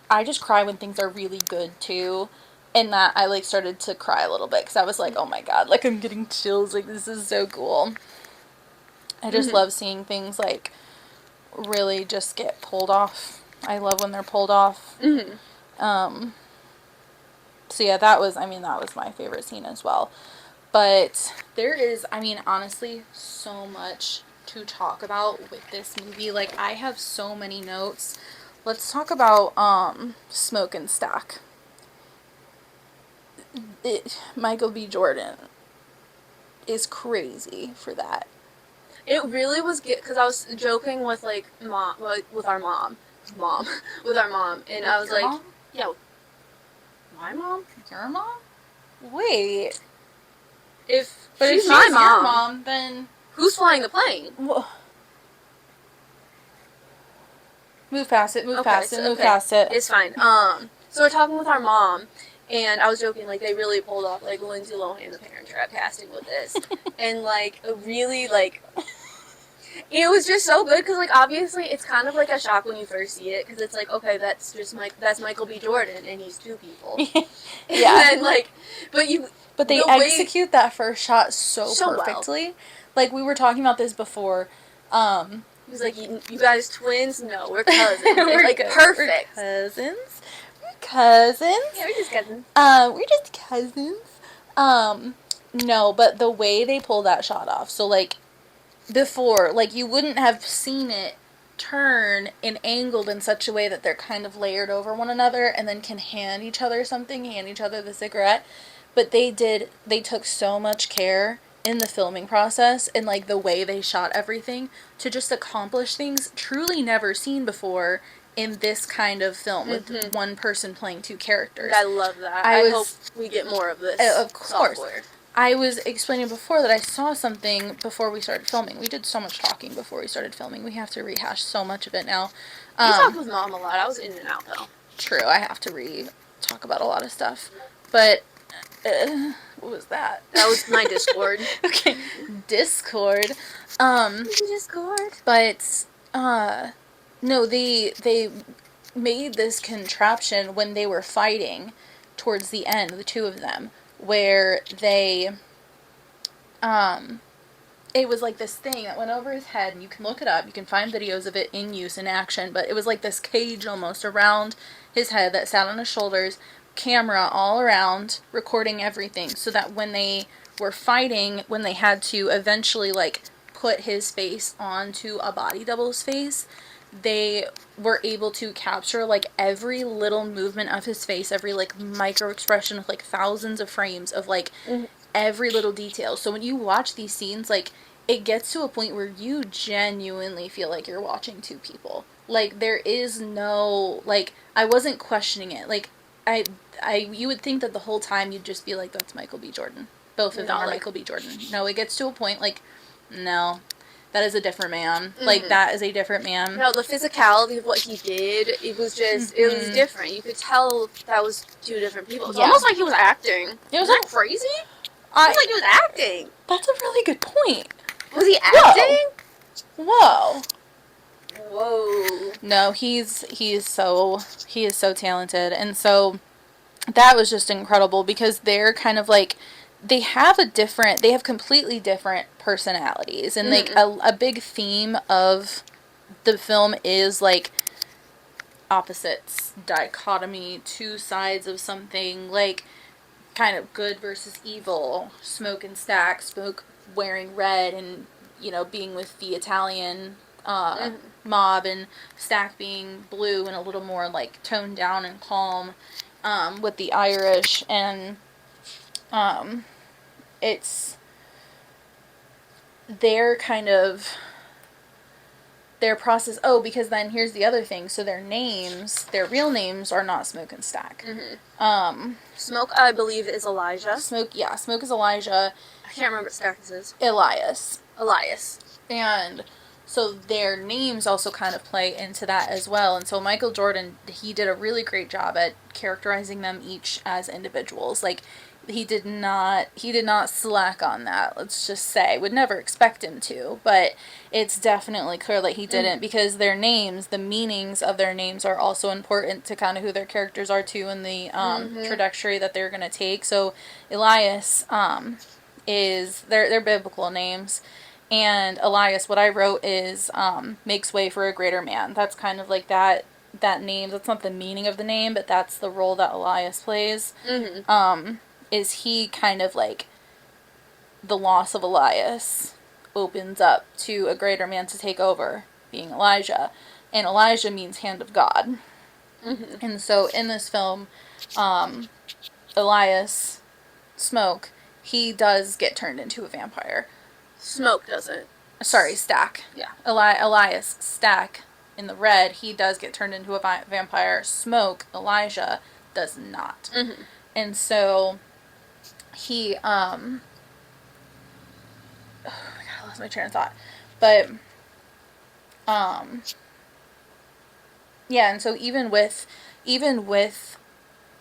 I just cry when things are really good, too. And that I, like, started to cry a little bit, because I was like, oh my god, like, I'm getting chills. Like, this is so cool. I just love seeing things, like, really just get pulled off. I love when they're pulled off. So yeah, that was my favorite scene as well. But there is, I mean, honestly, so much to talk about with this movie. Like, I have so many notes. Let's talk about Smoke and Stack. Michael B. Jordan is crazy for that. It really was good, because I was joking with, like, with our mom, and I was like, mom? yeah, my mom? Your mom? Wait. If she's my your mom, then who's flying the plane? Whoa. Move past it. It's fine. So we're talking with our mom, and I was joking, like, they really pulled off, like, Lindsay Lohan, the Parent Trap casting with this, and, like, really, like, it was just so good, because, like, obviously, it's kind of like a shock when you first see it, because it's like, okay, that's Michael B. Jordan, and he's two people. Yeah. And then, like, but they execute that first shot so perfectly. Well. Like, we were talking about this before. He was like, you guys twins? No, we're cousins. We're like, perfect. We're cousins. Yeah, we're just cousins. We're just cousins. No, but the way they pull that shot off, so, like, before, like, you wouldn't have seen it turn and angled in such a way that they're kind of layered over one another and then can hand each other the cigarette. But they took so much care in the filming process and, like, the way they shot everything to just accomplish things truly never seen before in this kind of film with one person playing two characters. I love that. I hope we get more of this. Of course. Software. I was explaining before that I saw something before we started filming. We did so much talking before we started filming. We have to rehash so much of it now. You talked with Mom a lot. I was in and out, though. True. I have to talk about a lot of stuff. But, what was that? That was my Discord. Okay. Discord. Discord. But, no, they made this contraption when they were fighting towards the end, the two of them, where they, it was like this thing that went over his head, and you can look it up, you can find videos of it in use, in action, but it was like this cage almost around his head that sat on his shoulders, camera all around, recording everything, so that when they were fighting, when they had to eventually, like, put his face onto a body double's face, they were able to capture, like, every little movement of his face, every, like, micro expression of, like, thousands of frames of, like, every little detail. So when you watch these scenes, like, it gets to a point where you genuinely feel like you're watching two people. Like, there is no, like, I wasn't questioning it. Like, you would think that the whole time you'd just be like, that's Michael B. Jordan. Both of them are Michael B. Jordan. No, it gets to a point, like, no. That is a different man. Like, that is a different man. No, the physicality of what he did, it was just, it was different. You could tell that was two different people. It's almost like he was acting. It was that crazy? It was like he was acting. That's a really good point. Was he acting? Whoa. Whoa. No, he is so talented. And so that was just incredible because they're kind of like, they have completely different personalities. And like a big theme of the film is like opposites, dichotomy, two sides of something, like kind of good versus evil, Smoke and Stack, Smoke wearing red and, you know, being with the Italian mob, and Stack being blue and a little more like toned down and calm with the Irish. And it's their kind of their process, because then here's the other thing, so their real names are not Smoke and Stack. Smoke, I believe, is Elijah. Smoke is Elijah. I can't remember what Stack's is. Elias. And so their names also kind of play into that as well. And so Michael Jordan, he did a really great job at characterizing them each as individuals. Like, he did not slack on that, let's just say. Would never expect him to, but it's definitely clear that he didn't, because their names, the meanings of their names are also important to kind of who their characters are too, and the trajectory that they're going to take. So Elias is their biblical names, and Elias, what I wrote is makes way for a greater man. That's kind of like that name. That's not the meaning of the name, but that's the role that Elias plays. Is he kind of like the loss of Elias opens up to a greater man to take over, being Elijah. And Elijah means hand of God. And so in this film, Elias, Smoke, he does get turned into a vampire. Smoke doesn't. Sorry, Stack. Yeah. Elias, Stack, in the red, he does get turned into a vampire. Smoke, Elijah, does not. And so he, oh my god, I lost my train of thought. But, yeah, and so even with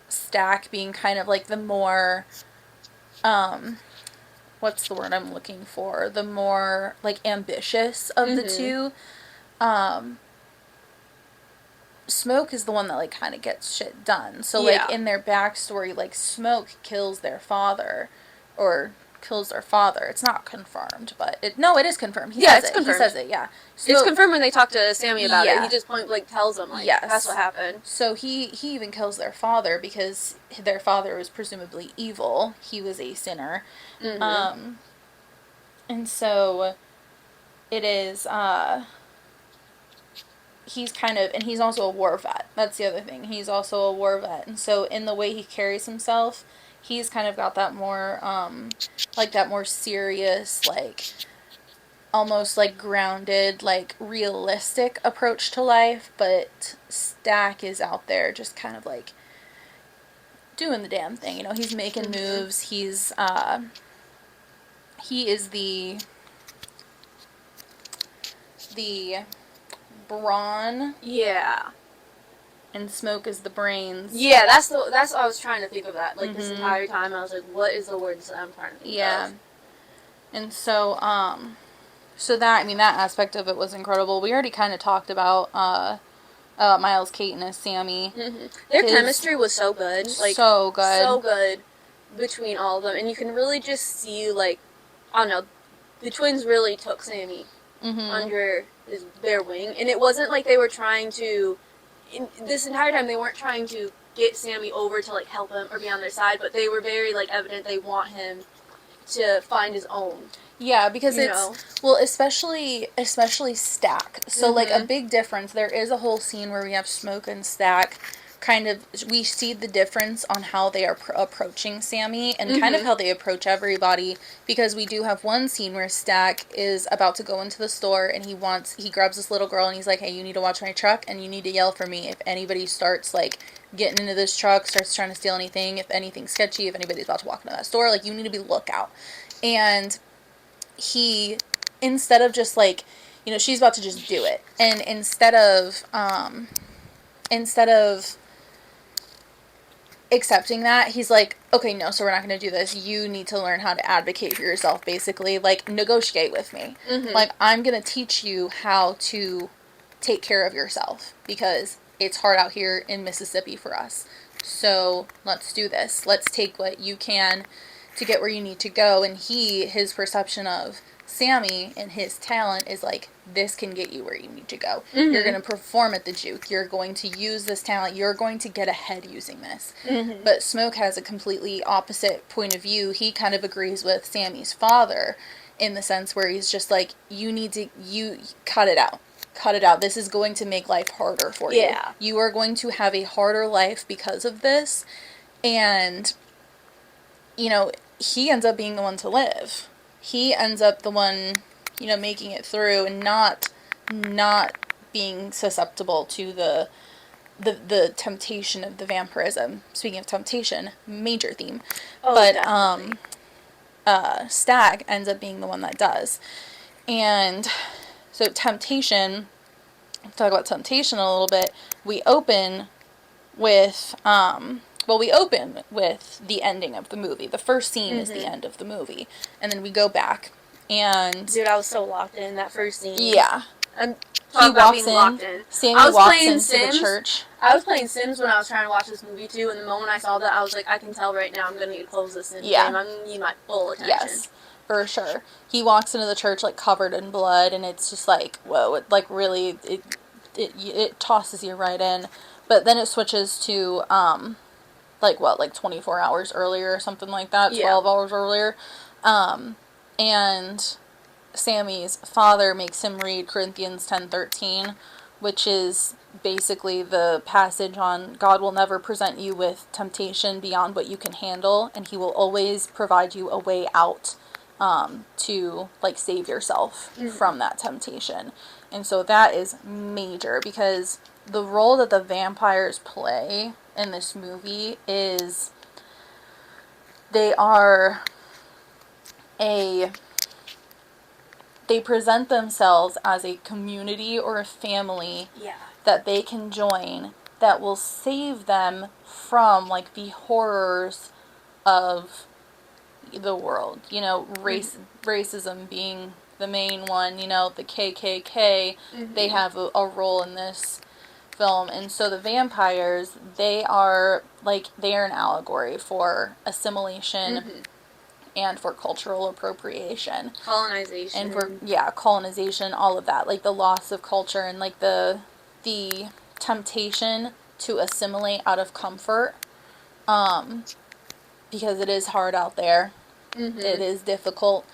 Stack being kind of like the more, what's the word I'm looking for? The more, like, ambitious of the two, Smoke is the one that, like, kind of gets shit done. So, like, in their backstory, like, Smoke kills their father, or kills their father. It's not confirmed, but it is confirmed. He says it. He says it, yeah. Smoke, it's confirmed when they talk to Sammy about it. He just tells them, like, that's what happened. So he even kills their father because their father was presumably evil. He was a sinner. And so it is, he's kind of, and he's also a war vet. That's the other thing. He's also a war vet. And so in the way he carries himself, he's kind of got that more, like, that more serious, like, almost, like, grounded, like, realistic approach to life. But Stack is out there just kind of, like, doing the damn thing. You know, he's making moves. He's, he is the brawn. Yeah. And Smoke is the brains. Yeah, that's what I was trying to think of that. Like, this entire time, I was like, what is the word that I'm trying to think of? And so, so that, I mean, that aspect of it was incredible. We already kind of talked about, Miles Caton as Sammy. Their chemistry was so good. Like, so good. So good between all of them. And you can really just see, like, I don't know, the twins really took Sammy under their wing. And it wasn't like they were trying to, this entire time, they weren't trying to get Sammy over to, like, help him or be on their side, but they were very, like, evident they want him to find his own. Yeah, because well, especially Stack. So, like, a big difference, there is a whole scene where we have Smoke and Stack kind of, we see the difference on how they are approaching Sammy and kind of how they approach everybody, because we do have one scene where Stack is about to go into the store and he grabs this little girl and he's like, hey, you need to watch my truck and you need to yell for me if anybody starts, like, getting into this truck, starts trying to steal anything, if anything's sketchy, if anybody's about to walk into that store, like, you need to be lookout. And he, instead of just, like, you know, she's about to just do it, and instead of accepting that, he's like, okay, no, so we're not going to do this. You need to learn how to advocate for yourself, basically. Like, negotiate with me. Like, I'm going to teach you how to take care of yourself, because it's hard out here in Mississippi for us. So, let's do this. Let's take what you can to get where you need to go. And his perception of Sammy and his talent is like, this can get you where you need to go. You're going to perform at the juke. You're going to use this talent. You're going to get ahead using this. But Smoke has a completely opposite point of view. He kind of agrees with Sammy's father in the sense where he's just like, you cut it out. Cut it out. This is going to make life harder for you. Yeah. You are going to have a harder life because of this. And, you know, he ends up being the one to live. He ends up the one, you know, making it through and not not being susceptible to the temptation of the vampirism. Speaking of temptation, major theme. Oh, but definitely. Stag ends up being the one that does. And so temptation, talk about temptation a little bit. We open with the ending of the movie. The first scene is the end of the movie, and then we go back. And dude, I was so locked in that first scene. Yeah. And he walks in. Sammy walks into the church. I was playing Sims when I was trying to watch this movie too, and the moment I saw that, I was like, I can tell right now I'm going to need to close this Sims game. I'm going to need my full attention. Yes, for sure. He walks into the church, like, covered in blood, and it's just like, whoa, it, like, really, it tosses you right in. But then it switches to, like, 24 hours earlier or something like that, 12 hours earlier. And Sammy's father makes him read Corinthians 10:13, which is basically the passage on God will never present you with temptation beyond what you can handle, and he will always provide you a way out to, like, save yourself from that temptation. And so that is major, because the role that the vampires play in this movie is they present themselves as a community or a family that they can join that will save them from, like, the horrors of the world. You know, racism being the main one, you know, the KKK, they have a role in this film. And so the vampires, they are an allegory for assimilation and for cultural appropriation. Colonization. And for, colonization, all of that. Like, the loss of culture and, like, the temptation to assimilate out of comfort. Because it is hard out there. It is difficult.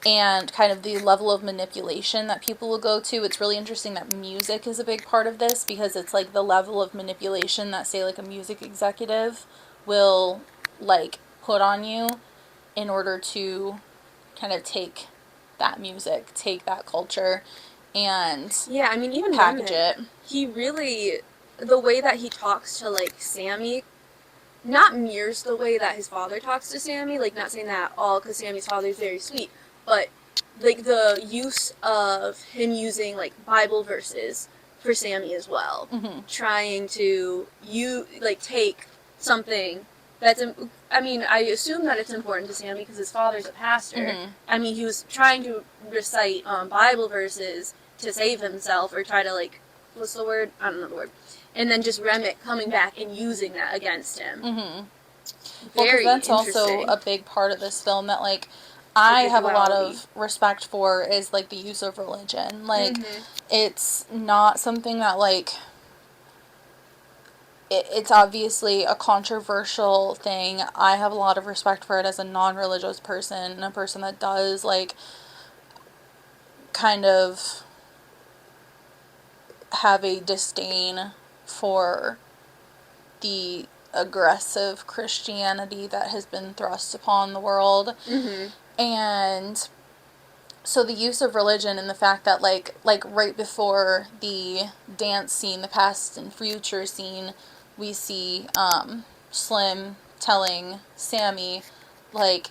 And kind of the level of manipulation that people will go to. It's really interesting that music is a big part of this, because it's, like, the level of manipulation that, say, like, a music executive will, like, put on you in order to kind of take that music, take that culture, and I mean, even package it. He really, the way that he talks to, like, Sammy, not mirrors the way that his father talks to Sammy, like, not saying that at all, because Sammy's father is very sweet, but, like, the use of him using, like, Bible verses for Sammy as well, trying to, take something that's, I mean, I assume that it's important to Sammy because his father's a pastor. I mean, he was trying to recite Bible verses to save himself, or try to, like, what's the word? I don't know the word. And then just Remick coming back and using that against him. Well, because that's also a big part of this film that, like, I have a lot of respect for, is, like, the use of religion. Like, it's not something that, like, it's obviously a controversial thing. I have a lot of respect for it as a non-religious person, and a person that does, like, kind of have a disdain for the aggressive Christianity that has been thrust upon the world. And so the use of religion, and the fact that, like right before the dance scene, the past and future scene, we see Slim telling Sammy, like,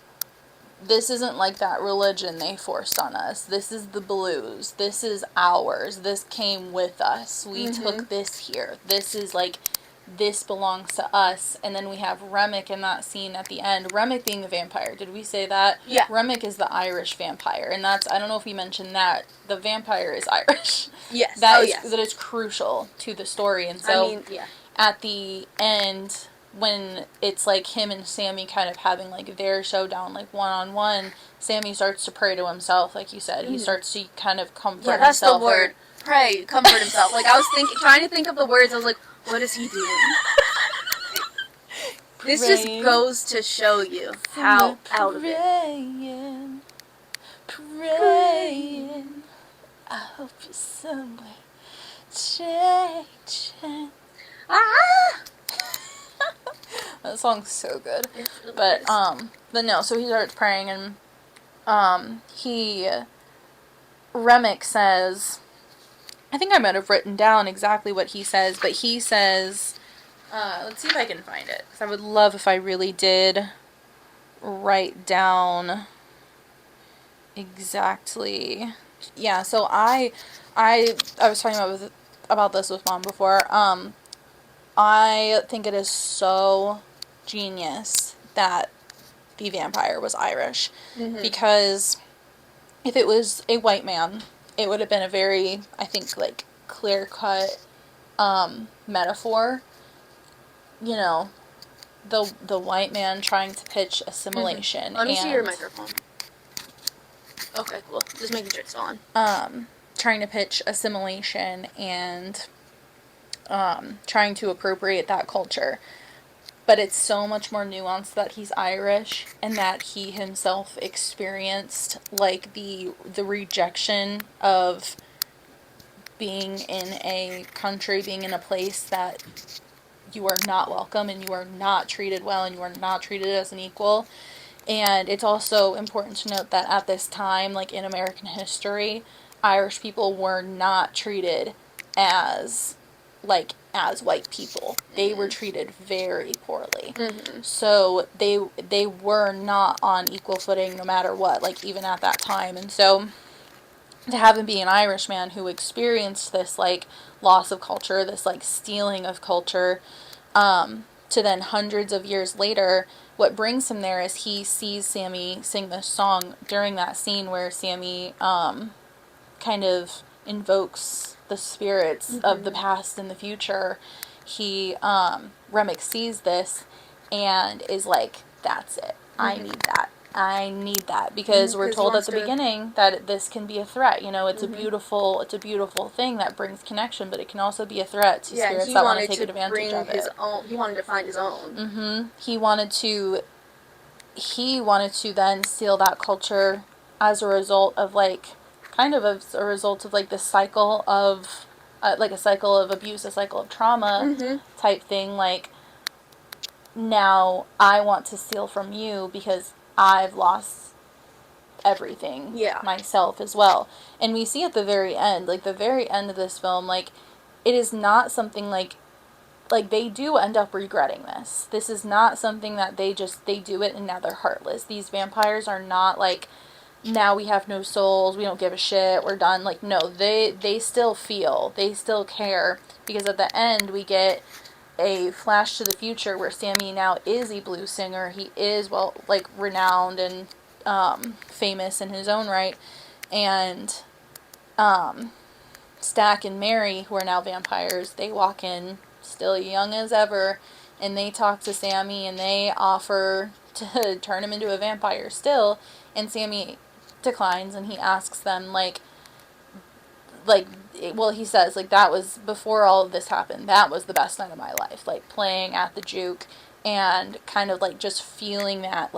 this isn't like that religion they forced on us. This is the blues. This is ours. This came with us. We took this here. This is, like, this belongs to us. And then we have Remick in that scene at the end. Remick being the vampire. Did we say that? Yeah. Remick is the Irish vampire. And that's, I don't know if we mentioned that, the vampire is Irish. Yes. That is crucial to the story. And so, I mean, at the end, when it's, like, him and Sammy kind of having, like, their showdown, like, one-on-one, Sammy starts to pray to himself, like you said. He starts to kind of comfort himself. Yeah, that's the word. Pray, comfort himself. Like, I was trying to think of the words. I was like, what is he doing? This just goes to show you how out of it. Praying, I hope you're somewhere changing. That song's so good. But no, so he starts praying, and Remick says, I think I might have written down exactly what he says, but he says, let's see if I can find it, because I would love if I really did write down exactly. Yeah, so I was talking about this with Mom before. I think it is so genius that the vampire was Irish, because if it was a white man, it would have been a very, I think, like, clear-cut metaphor. You know, the white man trying to pitch assimilation. Let me see your microphone. Okay, cool. Just making sure it's on. Trying to pitch assimilation and trying to appropriate that culture. But it's so much more nuanced that he's Irish and that he himself experienced, like, the rejection of being in a country, being in a place that you are not welcome and you are not treated well and you are not treated as an equal. And it's also important to note that at this time, like in American history, Irish people were not treated as white people. They were treated very poorly. So they were not on equal footing no matter what, like even at that time. And so to have him be an Irishman who experienced this like loss of culture, this like stealing of culture, to then hundreds of years later, what brings him there is he sees Sammy sing this song during that scene where Sammy kind of invokes the spirits of the past and the future. He Remick sees this and is like, that's it. I need that because we're told at the beginning that this can be a threat. You know, it's a beautiful thing that brings connection, but it can also be a threat to spirits that want to take advantage of it. He wanted to find his own. He wanted to then steal that culture as a result of like, kind of as a result of like this cycle of, like a cycle of abuse, a cycle of trauma type thing. Like, now I want to steal from you because I've lost everything myself as well. And we see at the very end, like the very end of this film, like it is not something like they do end up regretting this. This is not something that they do it and now they're heartless. These vampires are not like, now we have no souls, we don't give a shit, we're done. Like, no, they still feel, they still care, because at the end we get a flash to the future where Sammy now is a blues singer. He is, well, like, renowned and famous in his own right. And Stack and Mary, who are now vampires, they walk in still young as ever, and they talk to Sammy and they offer to turn him into a vampire still, and Sammy declines and he asks them he says, like, that was before all of this happened, that was the best night of my life, like playing at the juke and kind of like just feeling that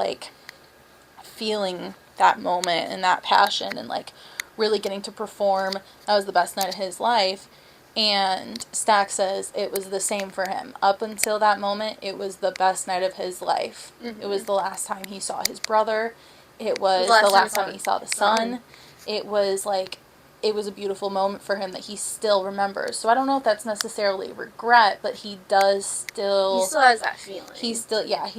moment and that passion and like really getting to perform. That was the best night of his life. And Stack says it was the same for him. Up until that moment, it was the best night of his life. It was the last time he saw his brother. It was the last time he saw the sun. It was like, it was a beautiful moment for him that he still remembers. So I don't know if that's necessarily regret, but he still has that feeling. He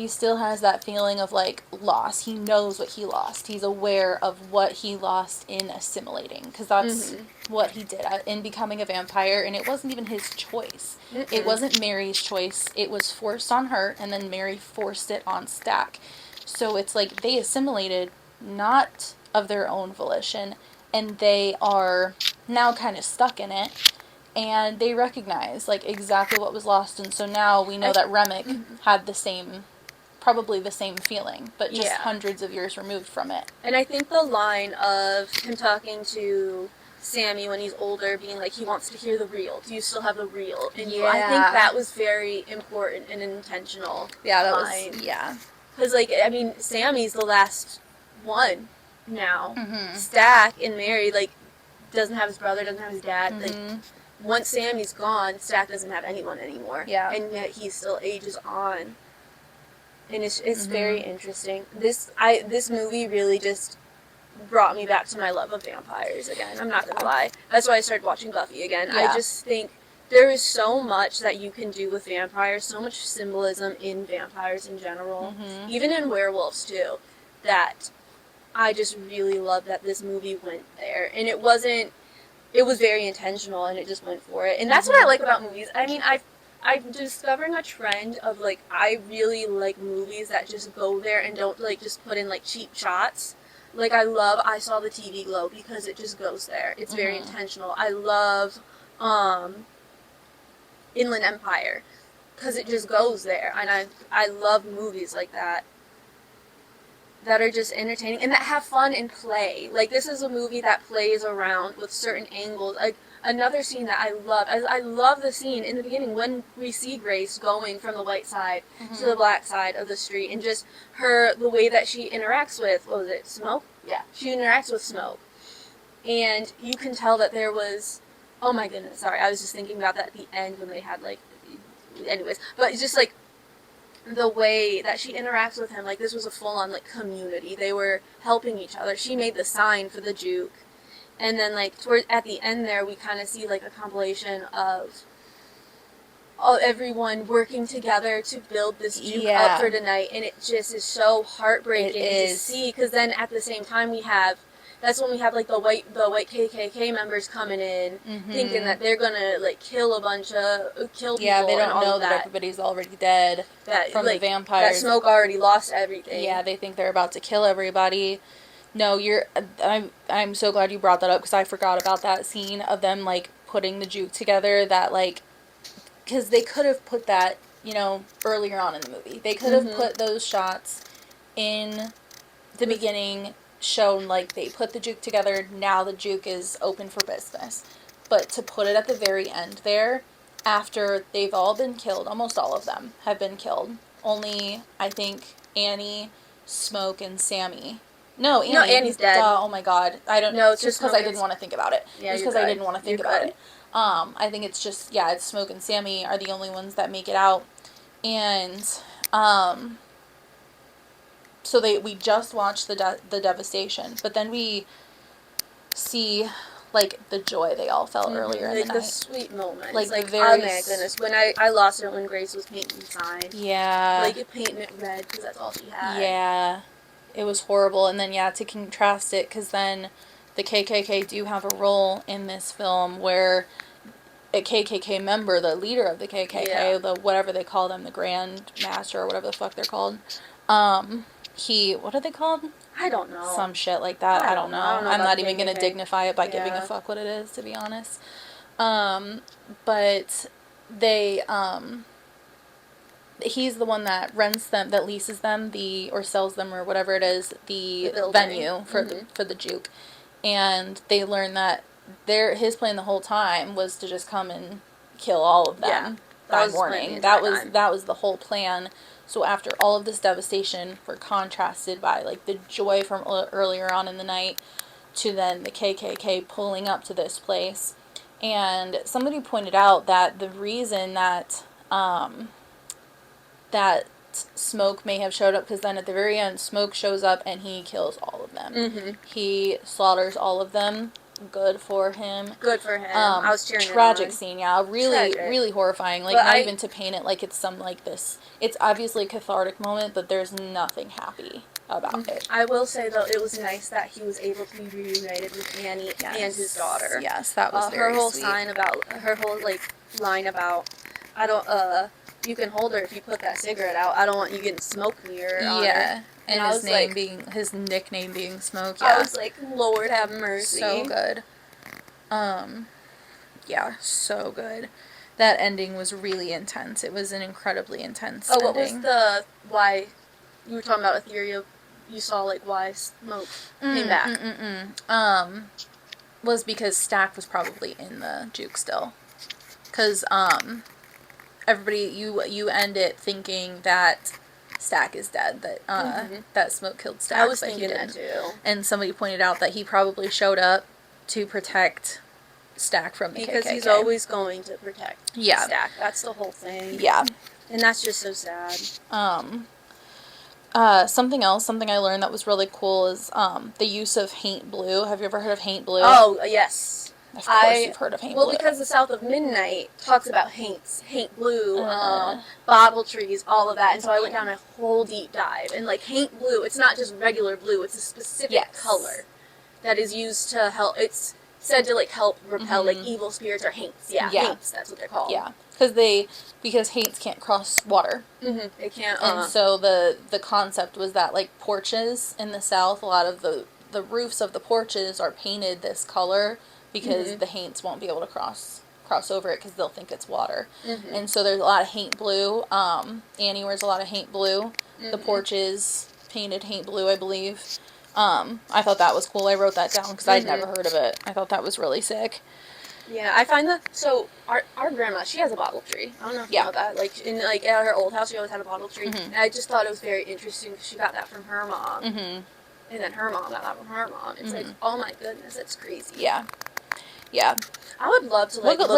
still has that feeling of like loss. He knows what he lost. He's aware of what he lost in assimilating, because that's what he did in becoming a vampire, and it wasn't even his choice. It wasn't Mary's choice. It was forced on her, and then Mary forced it on Stack. So it's like they assimilated not of their own volition, and they are now kind of stuck in it, and they recognize like exactly what was lost. And so now we know that Remick had probably the same feeling, but just hundreds of years removed from it. And I think the line of him talking to Sammy when he's older, being like, he wants to hear the real. Do you still have the real in you? I think that was very important and intentional. Yeah, that line. was, yeah. Because, like, I mean, Sammy's the last one now. Stack and Mary, like, doesn't have his brother, doesn't have his dad. Like, once Sammy's gone, Stack doesn't have anyone anymore. Yeah. And yet he still ages on. And it's very interesting. This movie really just brought me back to my love of vampires again. I'm not gonna lie. That's why I started watching Buffy again. I just think there is so much that you can do with vampires, so much symbolism in vampires in general, even in werewolves too, that I just really love that this movie went there. And it was very intentional, and it just went for it. And that's what I like about movies. I mean, I'm discovering a trend of, like, I really like movies that just go there and don't, like, just put in, like, cheap shots. Like, I Saw the TV Glow because it just goes there. It's very intentional. I love, Inland Empire because it just goes there. And I love movies like that are just entertaining and that have fun and play. Like, this is a movie that plays around with certain angles. Like, another scene that I love the scene in the beginning when we see Grace going from the white side to the black side of the street, and just the way that she interacts with, what was it, Smoke? Yeah. She interacts with Smoke. And you can tell that there was, oh my goodness, sorry, I was just thinking about that at the end when they had, like, anyways, but it's just, like, the way that she interacts with him, like, this was a full-on, like, community. They were helping each other. She made the sign for the juke. And then, like, at the end there, we kind of see, like, a compilation of everyone working together to build this juke up for tonight. And it just is so heartbreaking to see, because then at the same time that's when we have, like, the white KKK members coming in, thinking that they're gonna, like, kill people. Yeah, they don't know that everybody's already dead from the vampires. That Smoke already lost everything. Yeah, they think they're about to kill everybody. No, I'm so glad you brought that up, because I forgot about that scene of them, like, putting the juke together. That, like, because they could have put that, earlier on in the movie. They could have put those shots in the beginning, shown, like, they put the juke together, now the juke is open for business. But to put it at the very end there, after they've all been killed, almost all of them have been killed. Only, I think, Annie, Smoke, and Sammy. No, Annie's dead. Oh my god. I don't know. It's just because I didn't want to think about it. Yeah, just because I didn't want to think about it. I think it's just, it's Smoke and Sammy are the only ones that make it out. And, so we just watched the devastation, but then we see, like, the joy they all felt earlier in the night. The sweet moments. Like oh my goodness. When I lost it when Grace was painting the sign. Yeah. Like, painting it red because that's all she had. Yeah. It was horrible. And then, to contrast it, because then the KKK do have a role in this film where a KKK member, the leader of the KKK, the whatever they call them, the Grand Master or whatever the fuck they're called, what are they called? I don't know. Some shit like that. I don't know. I'm not even going to dignify it by giving a fuck what it is, to be honest. But they, he's the one that rents them, that leases them, or sells them, or whatever it is, the venue for the juke. And they learn that his plan the whole time was to just come and kill all of them by morning. That was the whole plan. So after all of this devastation, we're contrasted by, like, the joy from earlier on in the night to then the KKK pulling up to this place. And somebody pointed out that the reason that that Smoke may have showed up, because then at the very end, Smoke shows up and he kills all of them. He slaughters all of them. Good for him. Good for him. I was cheering. Tragic scene, really horrifying. Like, not even to paint it like it's some, like, this. It's obviously a cathartic moment, but there's nothing happy about it. I will say, though, it was nice that he was able to be reunited with Annie and his daughter. Yes, that was very her whole sweet. Her whole, like, line about, you can hold her if you put that cigarette out. I don't want you getting smoke near her. Yeah. And his nickname being Smoke. Yeah. I was like, Lord have mercy. So good. Yeah, so good. That ending was really intense. It was an incredibly intense ending. What was why, you were talking about a theory of, you saw, like, why Smoke came back? Was because Stack was probably in the juke still. Because, everybody, you end it thinking that Stack is dead, that Smoke killed Stack. I was thinking that too. And somebody pointed out that he probably showed up to protect Stack from the KKK. Because he's always going to protect Stack. That's the whole thing. Yeah. And that's just so sad. Something I learned that was really cool is the use of haint blue. Have you ever heard of haint blue? Oh, yes. Of course you've heard of haint blue. Well, because the South of Midnight talks about haint blue, bottle trees, all of that. And so I went down a whole deep dive. And, like, haint blue, it's not just regular blue. It's a specific color that is used to help. It's said to, like, help repel, like, evil spirits or haints. Yeah, haints, that's what they're called. Yeah, because haints can't cross water. Mm-hmm. They can't. And so the concept was that, like, porches in the South, a lot of the roofs of the porches are painted this color because the haints won't be able to cross over it because they'll think it's water. And so there's a lot of haint blue. Annie wears a lot of haint blue. The porches painted haint blue, I believe. I thought that was cool. I wrote that down because I'd never heard of it. I thought that was really sick. Yeah, I find that, so our grandma, she has a bottle tree. I don't know if you know that. Like, at her old house, she always had a bottle tree. And I just thought it was very interesting because she got that from her mom. And then her mom got that from her mom. It's like, oh my goodness, that's crazy. Yeah. I would love to, look into...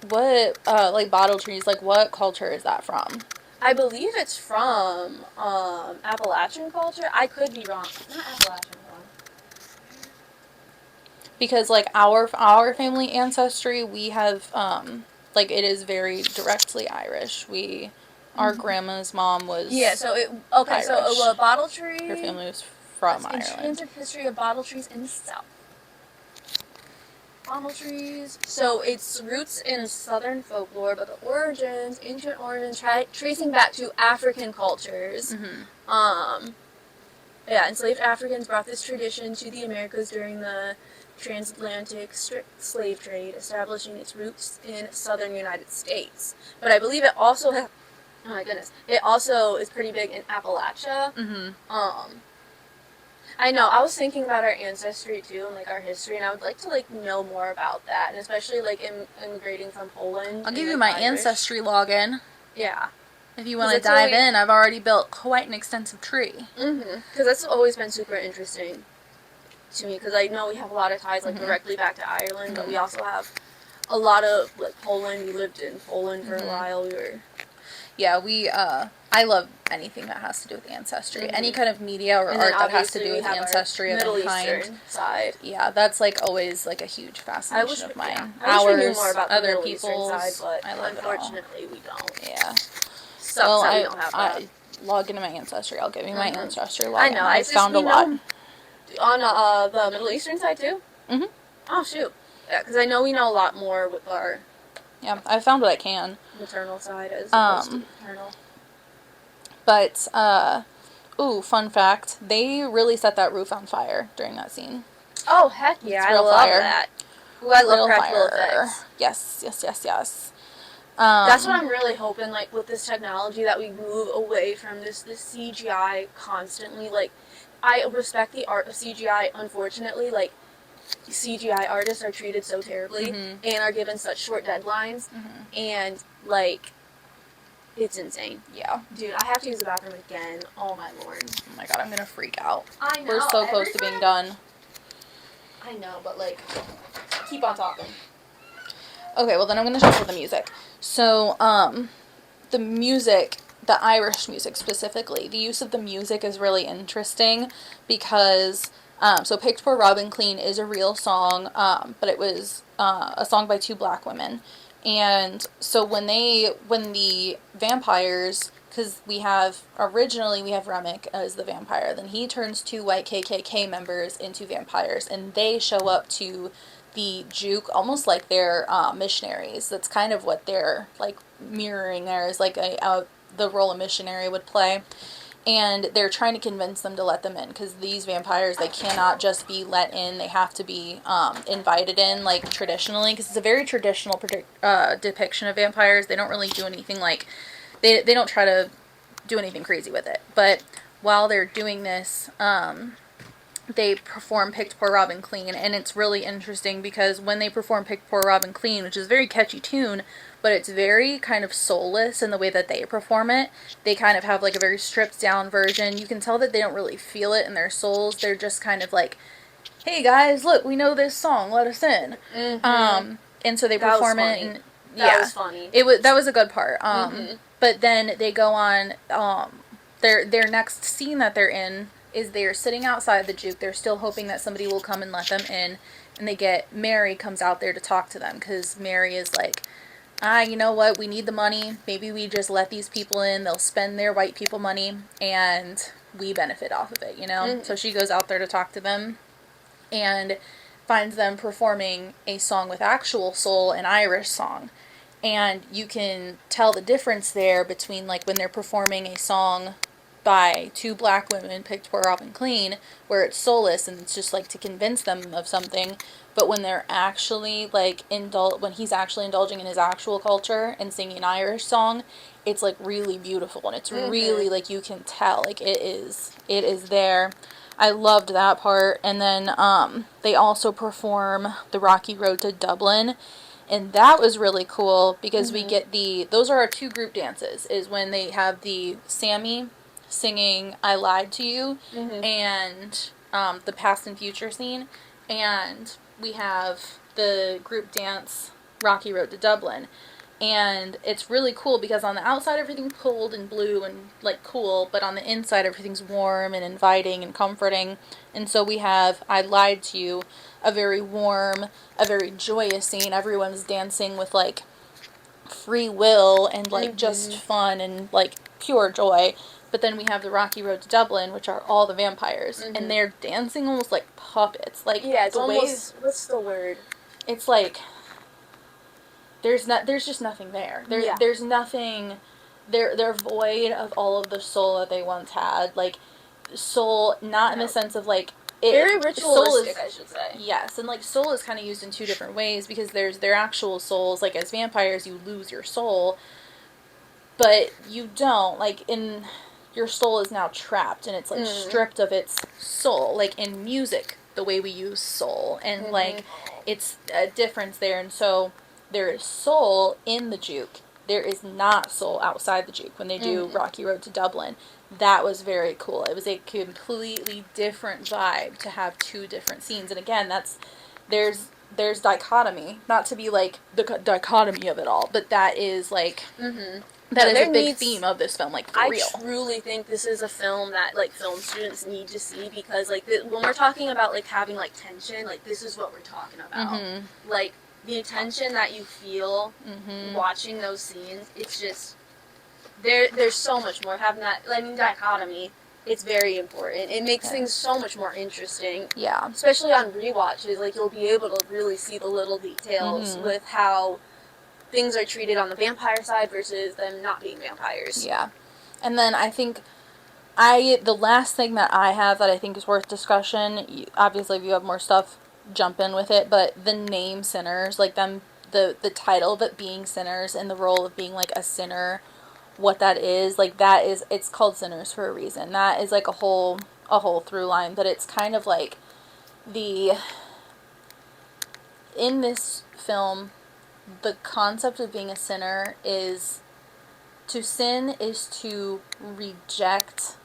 What bottle trees, like, what culture is that from? I believe it's from, Appalachian culture. I could be wrong. Not Appalachian. Because, like, our family ancestry, we have, it is very directly Irish. Our grandma's mom was Irish. So a bottle tree... Her family was from Ireland. Enchanted history of bottle trees in the South. Bottle trees. So its roots in Southern folklore, but the ancient origins, tracing back to African cultures. Enslaved Africans brought this tradition to the Americas during the transatlantic slave trade, establishing its roots in southern United States. But I believe it also it also is pretty big in Appalachia. I know, I was thinking about our ancestry too, and, like, our history, and I would like to, like, know more about that, and especially, like, immigrating from Poland. I'll give you my ancestry login. Yeah. If you want to dive in, I've already built quite an extensive tree. Because that's always been super interesting to me, because I know we have a lot of ties, like, directly back to Ireland, but we also have a lot of, like, Poland. We lived in Poland for a while. Yeah, I love anything that has to do with ancestry. Any kind of media or art that has to do with ancestry of any kind. Side. Yeah, that's, like, always, like, a huge fascination of mine. I wish we knew more about the other Middle Eastern people's side, but unfortunately we don't. Yeah. Sucks that we don't have that. Log into my ancestry. I'll give you my ancestry login. I know. I found a lot. On the Middle Eastern side, too? Oh, shoot. Yeah, because I know we know a lot more with our... Yeah, I found what I can. Maternal side as opposed to paternal. But, fun fact, they really set that roof on fire during that scene. Oh, heck yeah, I love that. Ooh, I love practical effects. Yes. That's what I'm really hoping, like, with this technology, that we move away from this CGI constantly. Like, I respect the art of CGI, unfortunately, like, CGI artists are treated so terribly and are given such short deadlines, and, like, it's insane. Yeah. Dude, I have to use the bathroom again. Oh my lord. Oh my god, I'm gonna freak out. I know. We're so close to being done. I know, but, like, keep on talking. Okay, well then I'm gonna talk about the music. So, the music, the Irish music specifically, the use of the music is really interesting because... so Picked Poor Robin Clean is a real song, but it was a song by two black women. And so when the vampires, because originally we have Remick as the vampire, then he turns two white KKK members into vampires, and they show up to the juke almost like they're missionaries. That's kind of what they're, like, mirroring there, is like the role a missionary would play. And they're trying to convince them to let them in, because these vampires, they cannot just be let in. They have to be invited in, like, traditionally, because it's a very traditional depiction of vampires. They don't really do anything, like, they don't try to do anything crazy with it. But while they're doing this, they perform Picked Poor Robin Clean, and it's really interesting because when they perform Picked Poor Robin Clean, which is a very catchy tune, but it's very kind of soulless in the way that they perform it. They kind of have, like, a very stripped down version. You can tell that they don't really feel it in their souls. They're just kind of like, hey guys, look, we know this song, let us in. And so they perform it, and that was funny. That was a good part. But then they go on, their next scene that they're in is they're sitting outside the juke. They're still hoping that somebody will come and let them in. And they get, Mary comes out there to talk to them because Mary is like, you know what, we need the money. Maybe we just let these people in. They'll spend their white people money and we benefit off of it, you know? Mm-hmm. So she goes out there to talk to them and finds them performing a song with actual soul, an Irish song. And you can tell the difference there between, like, when they're performing a song by two black women picked poor, rough, and clean, where it's soulless and it's just, like, to convince them of something. But when they're actually, like, when he's actually indulging in his actual culture and singing an Irish song, it's, like, really beautiful. And it's really, like, you can tell, like, it is there. I loved that part. And then they also perform The Rocky Road to Dublin. And that was really cool because we get those are our two group dances, is when they have the Sammy singing I Lied to You and the past and future scene. And we have the group dance Rocky Road to Dublin. And it's really cool because on the outside everything's cold and blue and, like, cool, but on the inside everything's warm and inviting and comforting. And so we have I Lied to You, a very warm, a very joyous scene. Everyone's dancing with, like, free will and, like, just fun and, like, pure joy. But then we have the Rocky Road to Dublin, which are all the vampires, and they're dancing almost like puppets. Like, yeah, it's almost, what's the word? It's like there's just nothing there. There's nothing. They're void of all of the soul that they once had. Like, soul, not in the sense of, like, very ritualistic, I should say. Yes, and, like, soul is kind of used in two different ways because there's their actual souls. Like, as vampires, you lose your soul, but you don't. Like, your soul is now trapped and it's, like, stripped of its soul. Like, in music, the way we use soul, and like, it's a difference there. And so there is soul in the juke. There is not soul outside the juke when they do Rocky Road to Dublin. That was very cool. It was a completely different vibe to have two different scenes. And again, there's dichotomy. Not to be, like, the dichotomy of it all, but that is, like, that is a big theme of this film, like, for real. I truly think this is a film that, like, film students need to see because, like, when we're talking about, like, having, like, tension, like, this is what we're talking about. Like, the tension that you feel watching those scenes, it's just, there's so much more. Having that, I mean, dichotomy, it's very important. It makes things so much more interesting. Yeah. Especially on rewatches, like, you'll be able to really see the little details with how things are treated on the vampire side versus them not being vampires. Yeah. And then I think the last thing that I have that I think is worth discussion, obviously if you have more stuff, jump in with it, but the name Sinners, like, the title of it being Sinners and the role of being, like, a sinner, what that is, like, it's called Sinners for a reason. That is, like, a whole through line, but it's kind of like in this film, the concept of being a sinner is to sin is to reject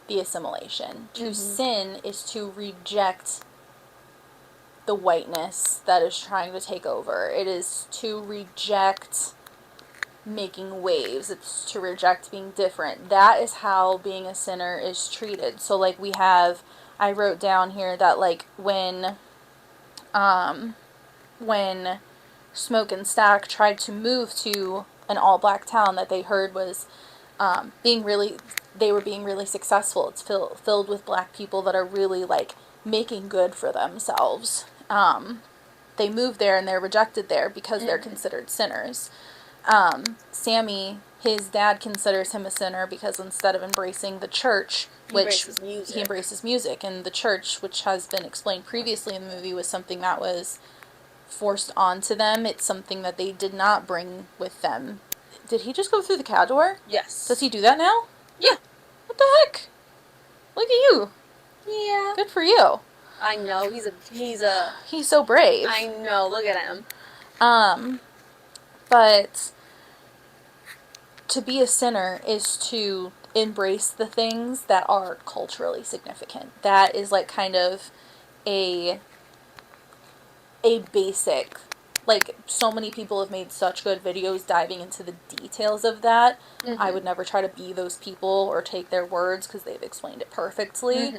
the assimilation. To sin is to reject the whiteness that is trying to take over. It is to reject making waves. It's to reject being different. That is how being a sinner is treated. So, like, I wrote down here that, like, when Smoke and Stack tried to move to an all-black town that they heard was being really successful. It's filled with black people that are really, like, making good for themselves. They move there and they're rejected there because they're considered sinners. Sammy, his dad considers him a sinner because instead of embracing the church, he embraces music, and the church, which has been explained previously in the movie, was something that was forced onto them. It's something that they did not bring with them. Did he just go through the cat door? Yes. Does he do that now? Yeah. What the heck? Look at you. Yeah. Good for you. I know, he's so brave. I know, look at him. But to be a sinner is to embrace the things that are culturally significant. That is, like, kind of a basic like, so many people have made such good videos diving into the details of that. I would never try to be those people or take their words because they've explained it perfectly.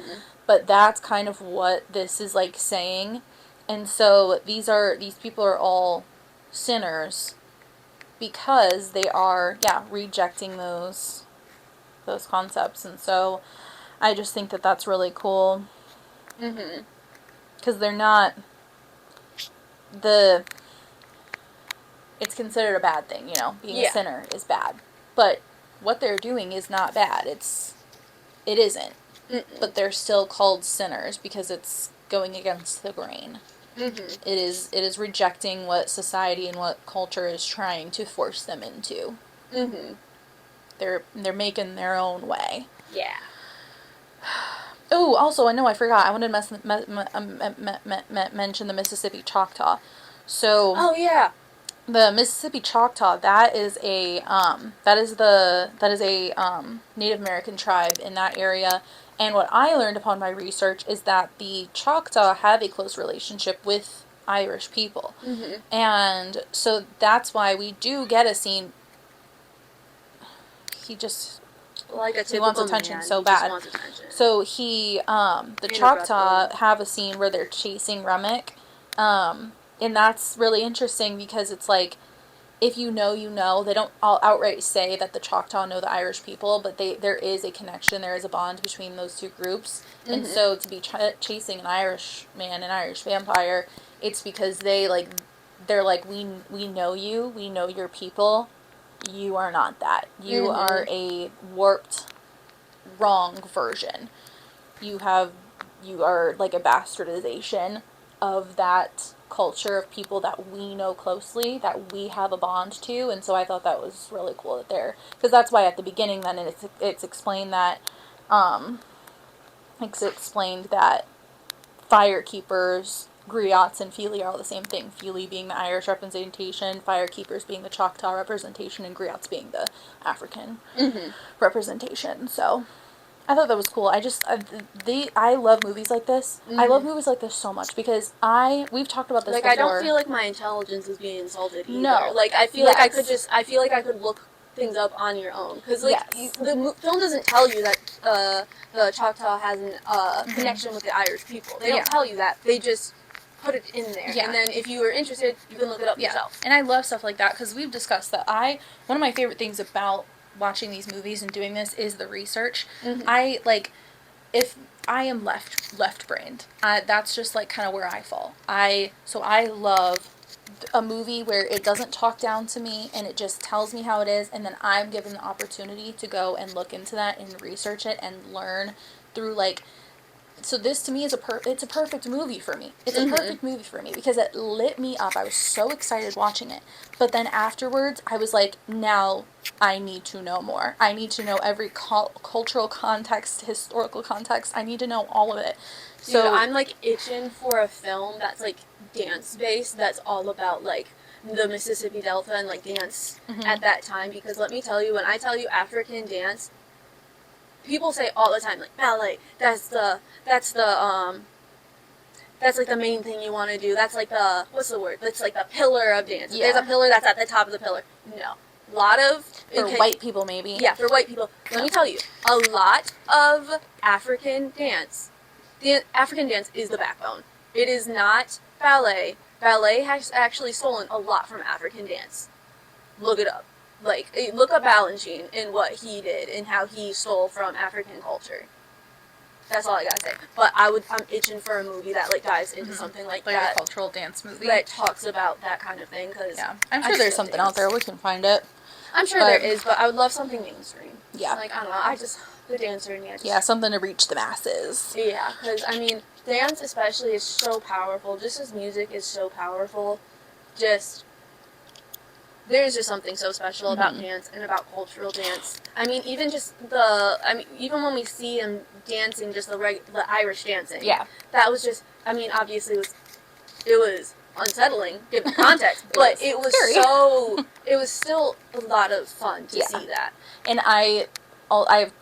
But that's kind of what this is, like, saying. And so these people are all sinners because they are, rejecting those concepts. And so I just think that that's really cool. Because they're not it's considered a bad thing, you know, being a sinner is bad. But what they're doing is not bad. It isn't. But they're still called sinners because it's going against the grain. It is rejecting what society and what culture is trying to force them into. They're making their own way. Yeah. Oh, also, I know I forgot. I wanted to mention the Mississippi Choctaw. So. Oh yeah. The Mississippi Choctaw, that is a Native American tribe in that area. And what I learned upon my research is that the Choctaw have a close relationship with Irish people. And so that's why we do get a scene. He just he wants attention so bad. So the Choctaw have a scene where they're chasing Remick. And that's really interesting because it's like, if you know, you know. They don't all outright say that the Choctaw know the Irish people, but there is a connection, there is a bond between those two groups. And so to be chasing an Irish man, an Irish vampire, it's because they're like, we know you, we know your people, you are not that. You are a warped, wrong version. You are like a bastardization of that culture of people that we know closely, that we have a bond to. And so I thought that was really cool that because that's why at the beginning then it's explained that firekeepers, griots, and Feely are all the same thing. Feely being the Irish representation, firekeepers being the Choctaw representation, and griots being the African representation. So I thought that was cool. I love movies like this. I love movies like this so much because we've talked about this before. I don't feel like my intelligence is being insulted either. No. Like, I feel like I could look things up on your own. Because, the film doesn't tell you that the Choctaw has a connection with the Irish people. They don't tell you that. They just put it in there. And then if you are interested, you can look it up yourself. And I love stuff like that because we've discussed that. One of my favorite things about watching these movies and doing this is the research. If I am left brained, that's just like kind of where I fall. So I love a movie where it doesn't talk down to me and it just tells me how it is, and then I'm given the opportunity to go and look into that and research it and learn through so this to me is it's a perfect movie for me. It's a perfect movie for me because it lit me up. I was so excited watching it. But then afterwards, I was like, now I need to know more. I need to know every cultural context, historical context. I need to know all of it. So dude, I'm like itching for a film that's like dance based, that's all about like the Mississippi Delta and like dance at that time. Because let me tell you, when I tell you African dance, people say all the time, like, ballet, that's like the main thing you want to do. That's like what's the word? That's like the pillar of dance. Yeah. There's a pillar that's at the top of the pillar. No. A lot of... For white people, maybe. Yeah, for white people. Let me tell you, a lot of African dance, the African dance is the backbone. It is not ballet. Ballet has actually stolen a lot from African dance. Look it up. Like, look up Balanchine and what he did and how he stole from African culture. That's all I gotta say. But I'm itching for a movie that like dives into something like that. Like a cultural dance movie that talks about that kind of thing. Cause I'm sure there's something out there. We can find it. I'm sure there is, but I would love something mainstream. Yeah. Like, I don't know. The dancer in me. Something to reach the masses. Yeah, because I mean, dance especially is so powerful. Just as music is so powerful, there's just something so special about dance and about cultural dance. I mean, even even when we see them dancing, just the Irish dancing. Yeah. That was just, I mean, obviously it was unsettling, given context, but it was still a lot of fun to see that. And I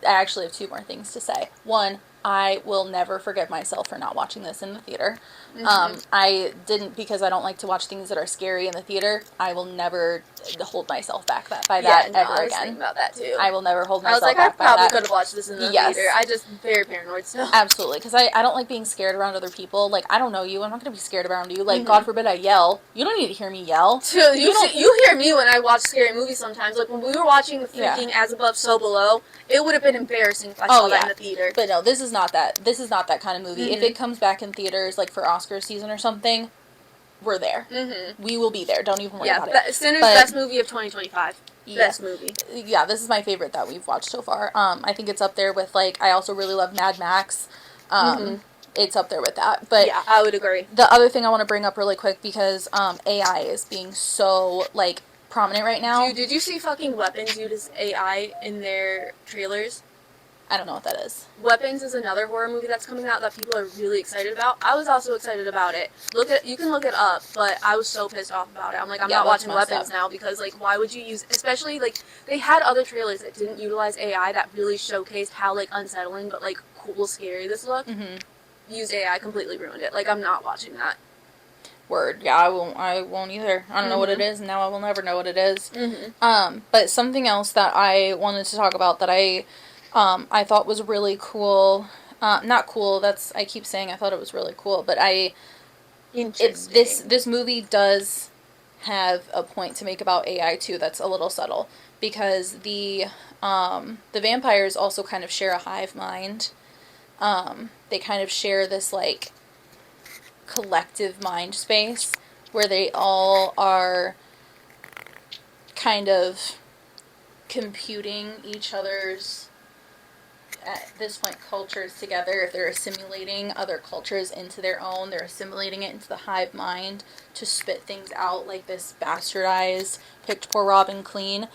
actually have two more things to say. One, I will never forgive myself for not watching this in the theater. Mm-hmm. I didn't, because I don't like to watch things that are scary in the theater. I will never hold myself back by that ever I was again. thinking about that too. I will never hold I was myself like, I back by that. probably could have watched this in the theater. I just very paranoid still. Absolutely, because I don't like being scared around other people. Like, I don't know you. I'm not going to be scared around you. Like, God forbid I yell. You don't need to hear me yell. Dude, you hear me when I watch scary movies sometimes. Like, when we were watching the freaking As Above, So Below, it would have been embarrassing if I saw that in the theater. But no, this is not that. This is not that kind of movie. If it comes back in theaters, like, for Oscar season or something, we're there. We will be there. Don't even worry about it. Sinner's best movie of 2025. Best movie. Yeah, this is my favorite that we've watched so far. I think it's up there with, like, I also really love Mad Max. It's up there with that. But yeah, I would agree. The other thing I want to bring up really quick, because AI is being so, like, prominent right now. Dude, did you see fucking Weapons use AI in their trailers? I don't know what that is. Weapons is another horror movie that's coming out that people are really excited about. I was also excited about it. You can look it up, but I was so pissed off about it. I'm like, I'm not watching Weapons now, because, like, why would you use, especially, like, they had other trailers that didn't utilize AI that really showcased how, like, unsettling but, like, cool, scary this looked. Used AI, completely ruined it. Like, I'm not watching that. Word. Yeah, I won't either. I don't know what it is, and now I will never know what it is. But something else that I wanted to talk about that I thought was really cool. Not cool. I keep saying I thought it was really cool, but this movie does have a point to make about AI too. That's a little subtle, because the vampires also kind of share a hive mind. They kind of share this, like, collective mind space where they all are kind of computing each other's, at this point, cultures together. If they're assimilating other cultures into their own, they're assimilating it into the hive mind to spit things out like this bastardized, picked poor Robin clean.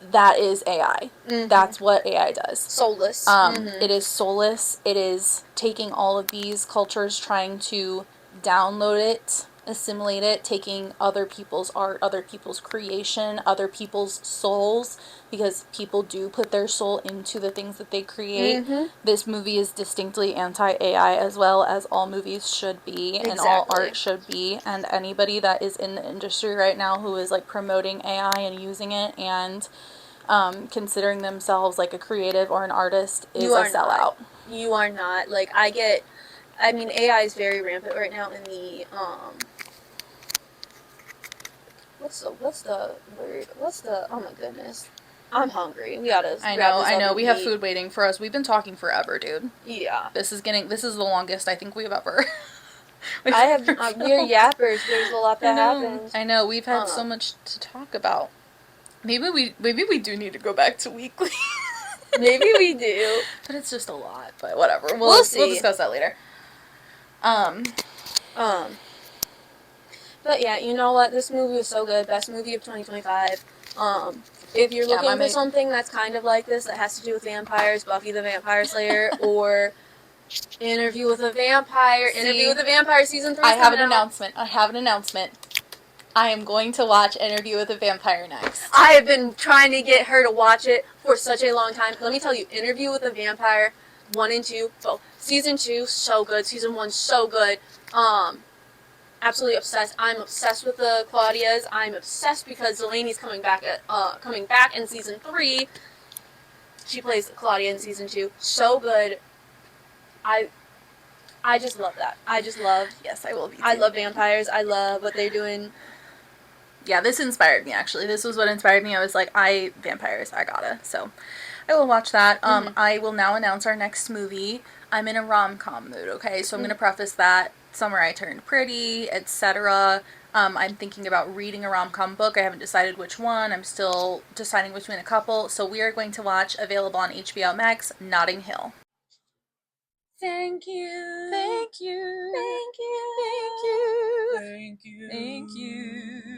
That is AI. That's what AI does. Soulless. It is soulless. It is taking all of these cultures, trying to download it, assimilate it, taking other people's art, other people's creation, other people's souls, because people do put their soul into the things that they create. This movie is distinctly anti-AI, as well as all movies should be, and all art should be. And anybody that is in the industry right now who is, like, promoting AI and using it and considering themselves like a creative or an artist is a sellout. You are not. Like, I mean, AI is very rampant right now in the, what's the word? Oh my goodness. I'm hungry. We gotta I know. We have food waiting for us. We've been talking forever, dude. Yeah. This is the longest I think we've ever. We're yappers. There's a lot that happens. I know. We've had so much to talk about. Maybe we do need to go back to weekly. Maybe we do. But it's just a lot. But whatever. We'll see. We'll discuss that later. But yeah, you know what? This movie was so good. Best movie of 2025. If you're looking for something that's kind of like this, that has to do with vampires, Buffy the Vampire Slayer, or Interview with a Vampire. Interview with a Vampire season 3. I have an announcement. I am going to watch Interview with a Vampire next. I have been trying to get her to watch it for such a long time. Let me tell you, Interview with a Vampire 1 and 2, both. Season 2, so good. Season 1, so good. Absolutely obsessed. I'm obsessed with the Claudias. I'm obsessed because Delaney's coming back in season 3. She plays Claudia in season 2. So good. I just love that. Yes, I will be too. I love vampires. I love what they're doing. Yeah, this inspired me, actually. This was what inspired me. I was like, vampires, I gotta. So, I will watch that. I will now announce our next movie. I'm in a rom-com mood, okay? So I'm going to preface that. Summer I Turned Pretty, etc. I'm thinking about reading a rom-com book. I haven't decided which one. I'm still deciding between a couple. So we are going to watch, available on HBO Max, Notting Hill. Thank you. Thank you. Thank you. Thank you. Thank you. Thank you.